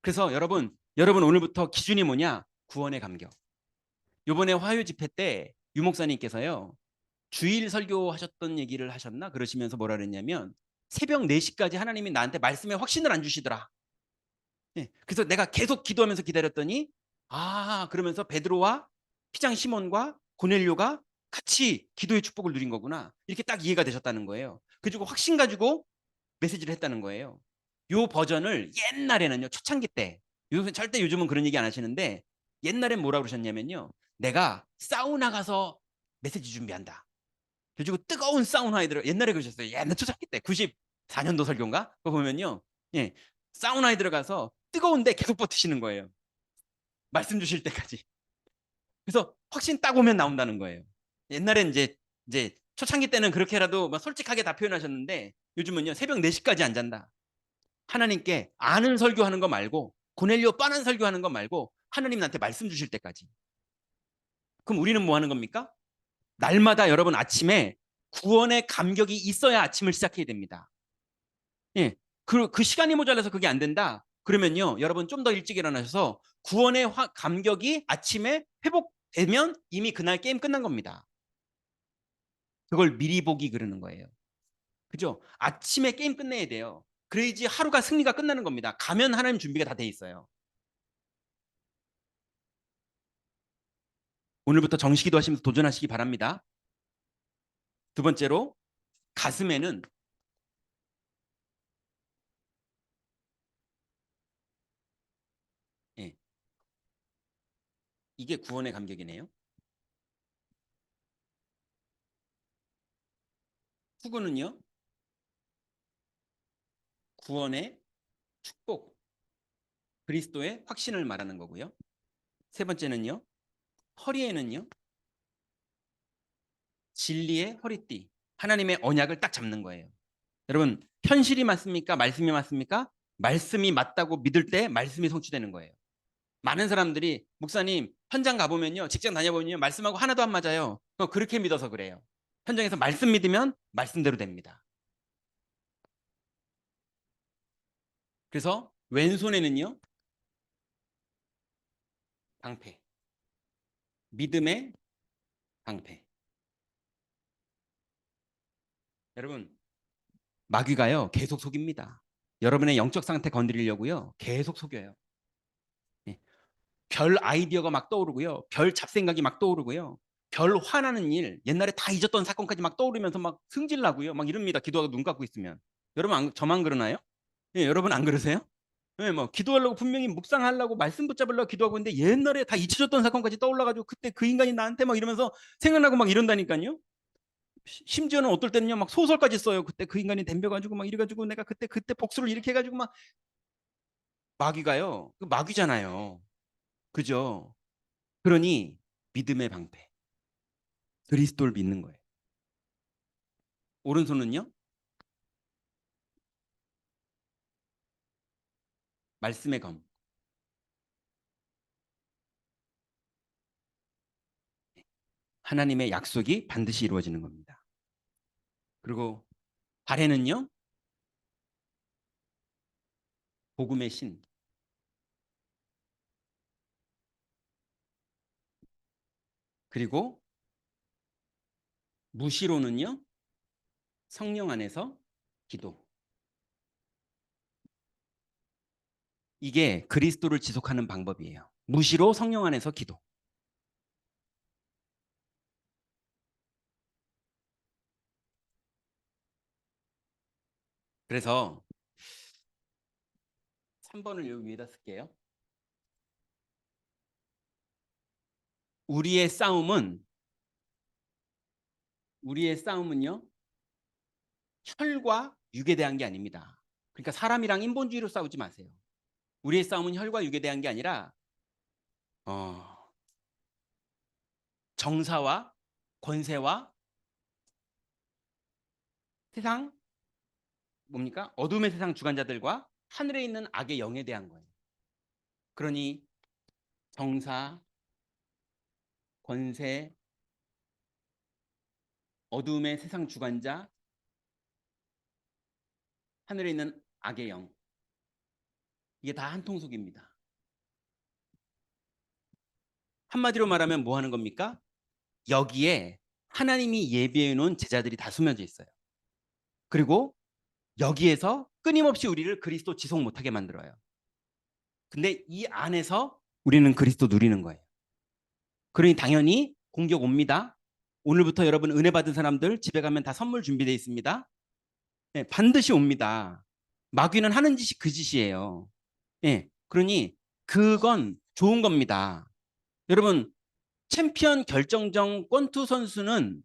그래서 여러분 오늘부터 기준이 뭐냐? 구원의 감격. 요번에 화요 집회 때 유목사님께서요. 주일 설교하셨던 얘기를 하셨나? 그러시면서 뭐라 그랬냐면 새벽 4시까지 하나님이 나한테 말씀에 확신을 안 주시더라. 예, 그래서 내가 계속 기도하면서 기다렸더니 그러면서 베드로와 피장 시몬과 고넬료가 같이 기도의 축복을 누린 거구나. 이렇게 딱 이해가 되셨다는 거예요. 그리고 확신 가지고 메시지를 했다는 거예요. 요 버전을 옛날에는요. 초창기 때. 절대 요즘은 그런 얘기 안 하시는데 옛날엔 뭐라고 그러셨냐면요. 내가 사우나 가서 메시지 준비한다. 그리고 뜨거운 사우나에 들어 옛날에 그러셨어요. 옛날 초창기 때 94년도 설교인가? 그거 보면요. 예. 사우나에 들어가서 뜨거운데 계속 버티시는 거예요. 말씀 주실 때까지. 그래서 확신 딱 오면 나온다는 거예요. 옛날엔 이제 초창기 때는 그렇게라도 막 솔직하게 다 표현하셨는데 요즘은요. 새벽 4시까지 안 잔다. 하나님께 아는 설교하는 거 말고 고넬료 뻔한 설교하는 거 말고 하나님 나한테 말씀 주실 때까지. 그럼 우리는 뭐 하는 겁니까? 날마다 여러분 아침에 구원의 감격이 있어야 아침을 시작해야 됩니다. 예. 그 시간이 모자라서 그게 안 된다. 그러면요. 여러분 좀 더 일찍 일어나셔서 구원의 감격이 아침에 회복되면 이미 그날 게임 끝난 겁니다. 그걸 미리 보기 그러는 거예요. 그죠? 아침에 게임 끝내야 돼요. 그래야지 하루가 승리가 끝나는 겁니다. 가면 하나님 준비가 다 돼 있어요. 오늘부터 정식기도 하시면서 도전하시기 바랍니다. 두 번째로 가슴에는 예, 이게 구원의 감격이네요. 후구는요. 구원의 축복, 그리스도의 확신을 말하는 거고요. 세 번째는요. 허리에는요. 진리의 허리띠, 하나님의 언약을 딱 잡는 거예요. 여러분, 현실이 맞습니까? 말씀이 맞습니까? 말씀이 맞다고 믿을 때 말씀이 성취되는 거예요. 많은 사람들이 목사님 현장 가보면요, 직장 다녀보면요, 말씀하고 하나도 안 맞아요. 그렇게 믿어서 그래요. 현장에서 말씀 믿으면 말씀대로 됩니다. 그래서 왼손에는요, 방패, 믿음의 방패. 여러분, 마귀가요 계속 속입니다. 여러분의 영적 상태 건드리려고요 계속 속여요. 예. 별 아이디어가 막 떠오르고요. 별 잡생각이 막 떠오르고요. 별 화나는 일, 옛날에 다 잊었던 사건까지 막 떠오르면서 막 승질 나고요. 막 이럽니다. 기도하고 눈 감고 있으면. 여러분 저만 그러나요? 예, 여러분 안 그러세요? 예, 뭐 기도하려고 분명히 묵상하려고 말씀 붙잡으려고 기도하고 있는데 옛날에 다 잊혀졌던 사건까지 떠올라가지고 그때 그 인간이 나한테 막 이러면서 생각나고 막 이런다니까요. 심지어는 어떨 때는요 막 소설까지 써요. 그때 그 인간이 덤벼가지고 막 이래가지고 내가 그때 복수를 이렇게 해가지고 막 마귀가요. 그 마귀잖아요. 그죠? 그러니 믿음의 방패. 그리스도를 믿는 거예요. 오른손은요? 말씀의 검. 하나님의 약속이 반드시 이루어지는 겁니다. 그리고 발에는요? 복음의 신. 그리고 무시로는요? 성령 안에서 기도. 이게 그리스도를 지속하는 방법이에요. 무시로 성령 안에서 기도. 그래서 3번을 여기 위에다 쓸게요. 우리의 싸움은요, 혈과 육에 대한 게 아닙니다. 그러니까 사람이랑 인본주의로 싸우지 마세요. 우리의 싸움은 혈과 육에 대한 게 아니라 정사와 권세와 세상, 뭡니까? 어둠의 세상 주관자들과 하늘에 있는 악의 영에 대한 거예요. 그러니 정사, 권세, 어둠의 세상 주관자, 하늘에 있는 악의 영, 이게 다 한 통속입니다. 한마디로 말하면 뭐 하는 겁니까? 여기에 하나님이 예비해 놓은 제자들이 다 숨겨져 있어요. 그리고 여기에서 끊임없이 우리를 그리스도 지속 못하게 만들어요. 근데 이 안에서 우리는 그리스도 누리는 거예요. 그러니 당연히 공격 옵니다. 오늘부터 여러분 은혜 받은 사람들 집에 가면 다 선물 준비되어 있습니다. 네, 반드시 옵니다. 마귀는 하는 짓이 그 짓이에요. 네, 그러니 그건 좋은 겁니다. 여러분 챔피언 결정전 권투 선수는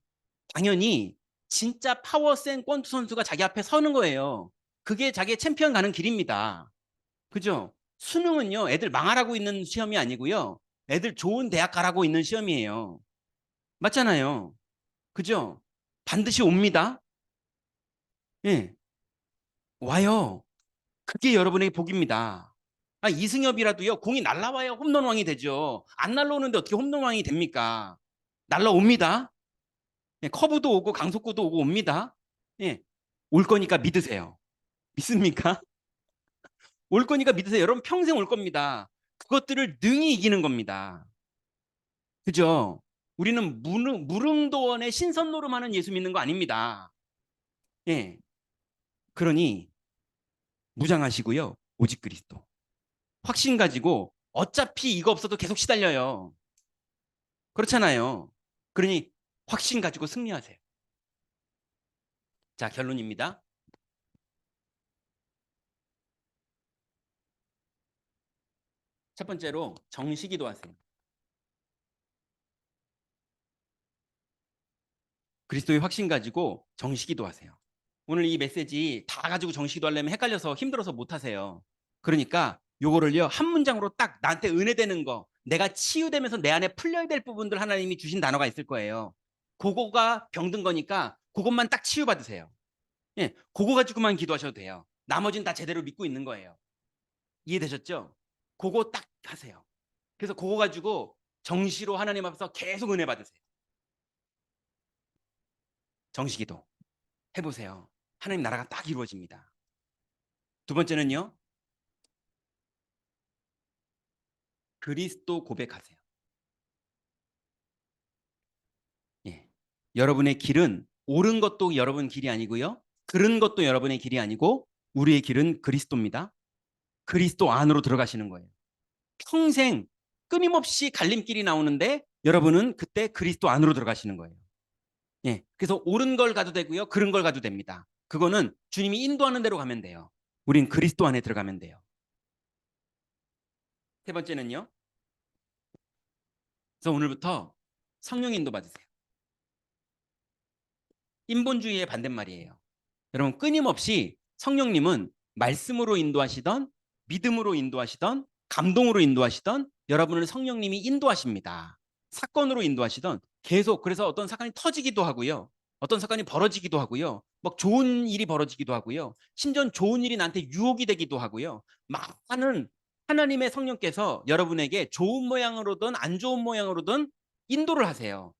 당연히 진짜 파워 센 권투 선수가 자기 앞에 서는 거예요. 그게 자기의 챔피언 가는 길입니다. 그죠? 수능은요, 애들 망하라고 있는 시험이 아니고요. 애들 좋은 대학 가라고 있는 시험이에요. 맞잖아요. 그죠? 반드시 옵니다. 예. 와요. 그게 여러분에게 복입니다. 이승엽이라도요, 공이 날라와야 홈런왕이 되죠. 안 날라오는데 어떻게 홈런왕이 됩니까? 날라옵니다. 예, 커브도 오고 강속구도 오고 옵니다. 예. 올 거니까 믿으세요. 믿습니까? 올 거니까 믿으세요. 여러분 평생 올 겁니다. 그것들을 능히 이기는 겁니다. 그죠? 우리는 무릉도원의 신선노름하는 예수 믿는 거 아닙니다. 예. 그러니 무장하시고요. 오직 그리스도. 확신 가지고 어차피 이거 없어도 계속 시달려요. 그렇잖아요. 그러니 확신 가지고 승리하세요. 자, 결론입니다. 첫 번째로 정시기도 하세요. 그리스도의 확신 가지고 정시기도 하세요. 오늘 이 메시지 다 가지고 정시기도 하려면 헷갈려서 힘들어서 못 하세요. 그러니까 요거를요, 한 문장으로 딱 나한테 은혜되는 거, 내가 치유되면서 내 안에 풀려야 될 부분들 하나님이 주신 단어가 있을 거예요. 그거가 병든 거니까 그것만 딱 치유받으세요. 예, 그거 가지고만 기도하셔도 돼요. 나머지는 다 제대로 믿고 있는 거예요. 이해되셨죠? 그거 딱 하세요. 그래서 그거 가지고 정시로 하나님 앞에서 계속 은혜 받으세요. 정시기도 해보세요. 하나님 나라가 딱 이루어집니다. 두 번째는요, 그리스도 고백하세요. 예. 여러분의 길은 옳은 것도 여러분 길이 아니고요. 그른 것도 여러분의 길이 아니고 우리의 길은 그리스도입니다. 그리스도 안으로 들어가시는 거예요. 평생 끊임없이 갈림길이 나오는데 여러분은 그때 그리스도 안으로 들어가시는 거예요. 예. 그래서 옳은 걸 가도 되고요. 그른 걸 가도 됩니다. 그거는 주님이 인도하는 대로 가면 돼요. 우린 그리스도 안에 들어가면 돼요. 세 번째는요. 그래서 오늘부터 성령 인도 받으세요. 인본주의의 반대말이에요. 여러분 끊임없이 성령님은 말씀으로 인도하시던 믿음으로 인도하시던 감동으로 인도하시던 여러분을 성령님이 인도하십니다. 사건으로 인도하시던 계속 그래서 어떤 사건이 터지기도 하고요. 어떤 사건이 벌어지기도 하고요. 막 좋은 일이 벌어지기도 하고요. 심지어 좋은 일이 나한테 유혹이 되기도 하고요. 많은 하나님의 성령께서 여러분에게 좋은 모양으로든 안 좋은 모양으로든 인도를 하세요.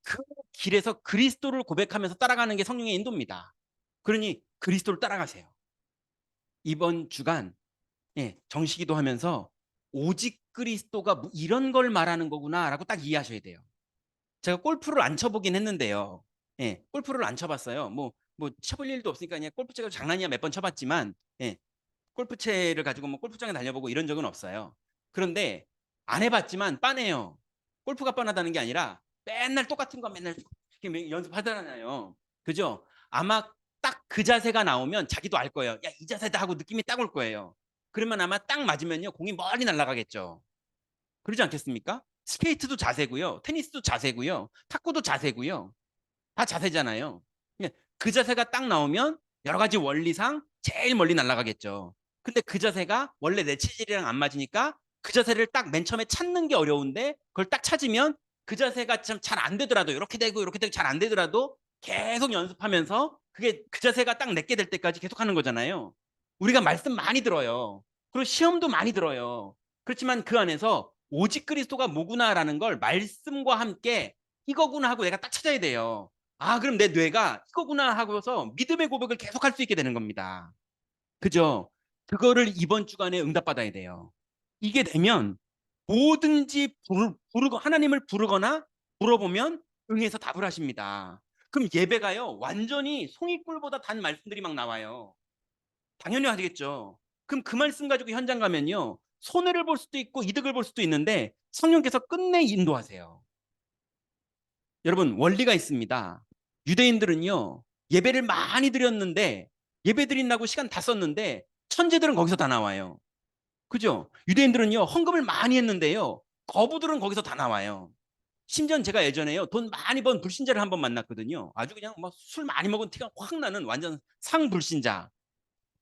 그 길에서 그리스도를 고백하면서 따라가는 게 성령의 인도입니다. 그러니 그리스도를 따라가세요. 이번 주간 정시기도 하면서 오직 그리스도가 이런 걸 말하는 거구나라고 딱 이해하셔야 돼요. 제가 골프를 안 쳐보긴 했는데요. 골프를 안 쳐봤어요. 뭐 뭐 쳐볼 일도 없으니까 그냥 골프채가 장난이야 몇 번 쳐봤지만, 예, 골프채를 가지고 뭐 골프장에 달려보고 이런 적은 없어요. 그런데 안 해봤지만 빤해요. 골프가 뻔하다는 게 아니라 맨날 똑같은 거 맨날 이렇게 연습하잖아요. 그죠? 아마 딱 그 자세가 나오면 자기도 알 거예요. 야, 이 자세다 하고 느낌이 딱 올 거예요. 그러면 아마 딱 맞으면요, 공이 멀리 날아가겠죠. 그러지 않겠습니까? 스케이트도 자세고요, 테니스도 자세고요, 탁구도 자세고요. 다 자세잖아요. 그 자세가 딱 나오면 여러 가지 원리상 제일 멀리 날아가겠죠. 근데 그 자세가 원래 내 체질이랑 안 맞으니까 그 자세를 딱 맨 처음에 찾는 게 어려운데, 그걸 딱 찾으면 그 자세가 좀 잘 안 되더라도, 이렇게 되고 이렇게 되고 잘 안 되더라도 계속 연습하면서 그게 그 자세가 딱 내게 될 때까지 계속 하는 거잖아요. 우리가 말씀 많이 들어요. 그리고 시험도 많이 들어요. 그렇지만 그 안에서 오직 그리스도가 뭐구나라는 걸 말씀과 함께 이거구나 하고 내가 딱 찾아야 돼요. 아, 그럼 내 뇌가 이거구나 하고서 믿음의 고백을 계속할 수 있게 되는 겁니다. 그죠? 그거를 이번 주간에 응답받아야 돼요. 이게 되면 뭐든지 하나님을 부르거나 물어보면 응해서 답을 하십니다. 그럼 예배가요, 완전히 송이꿀보다 단 말씀들이 막 나와요. 당연히 하겠죠. 그럼 그 말씀 가지고 현장 가면요, 손해를 볼 수도 있고 이득을 볼 수도 있는데 성령께서 끝내 인도하세요. 여러분, 원리가 있습니다. 유대인들은요, 예배를 많이 드렸는데, 예배 드린다고 시간 다 썼는데 천재들은 거기서 다 나와요. 그죠? 유대인들은요, 헌금을 많이 했는데요, 거부들은 거기서 다 나와요. 심지어 제가 예전에요, 돈 많이 번 불신자를 한번 만났거든요. 아주 그냥 막 술 많이 먹은 티가 확 나는 완전 상불신자,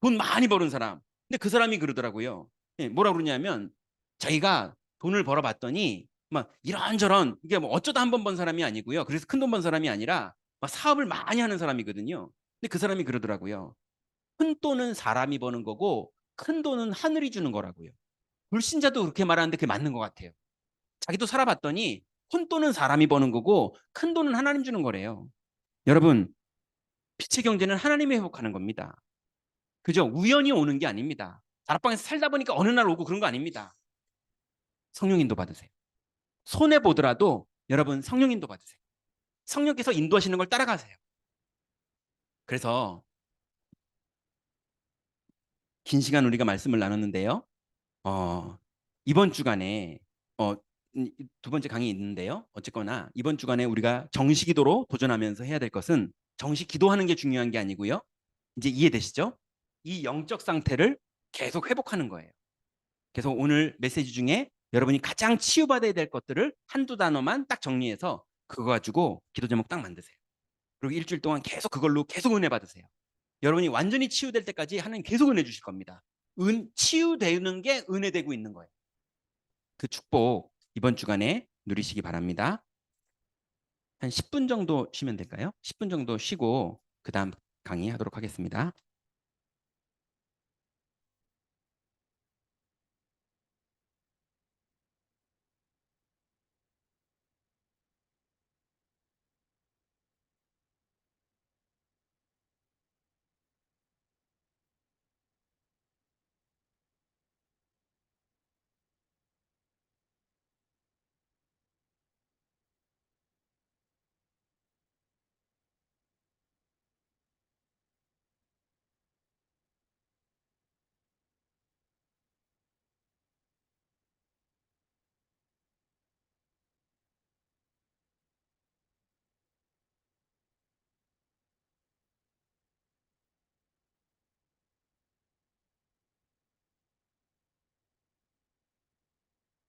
돈 많이 버는 사람. 근데 그 사람이 그러더라고요. 예, 뭐라 그러냐면, 자기가 돈을 벌어봤더니 막 이런저런, 이게 뭐 어쩌다 한 번 번 사람이 아니고요, 그래서 큰 돈 번 사람이 아니라 막 사업을 많이 하는 사람이거든요. 근데 그 사람이 그러더라고요. 큰 돈은 사람이 버는 거고 큰 돈은 하늘이 주는 거라고요. 불신자도 그렇게 말하는데 그게 맞는 것 같아요. 자기도 살아봤더니 큰 돈은 사람이 버는 거고 큰 돈은 하나님 주는 거래요. 여러분, 빛의 경제는 하나님이 회복하는 겁니다. 그죠? 우연히 오는 게 아닙니다. 다락방에서 살다 보니까 어느 날 오고 그런 거 아닙니다. 성령 인도 받으세요. 손해 보더라도 여러분 성령 인도 받으세요. 성령께서 인도하시는 걸 따라가세요. 그래서 긴 시간 우리가 말씀을 나눴는데요. 이번 주간에 어, 두 번째 강의 있는데요. 어쨌거나 이번 주간에 우리가 정식기도로 도전하면서 해야 될 것은, 정식 기도하는 게 중요한 게 아니고요. 이제 이해되시죠? 이 영적 상태를 계속 회복하는 거예요. 그래서 오늘 메시지 중에 여러분이 가장 치유받아야 될 것들을 한두 단어만 딱 정리해서 그거 가지고 기도 제목 딱 만드세요. 그리고 일주일 동안 계속 그걸로 계속 은혜 받으세요. 여러분이 완전히 치유될 때까지 하나님 계속 은혜 주실 겁니다. 치유되는 게 은혜되고 있는 거예요. 그 축복 이번 주간에 누리시기 바랍니다. 한 10분 정도 쉬면 될까요? 10분 정도 쉬고 그 다음 강의하도록 하겠습니다.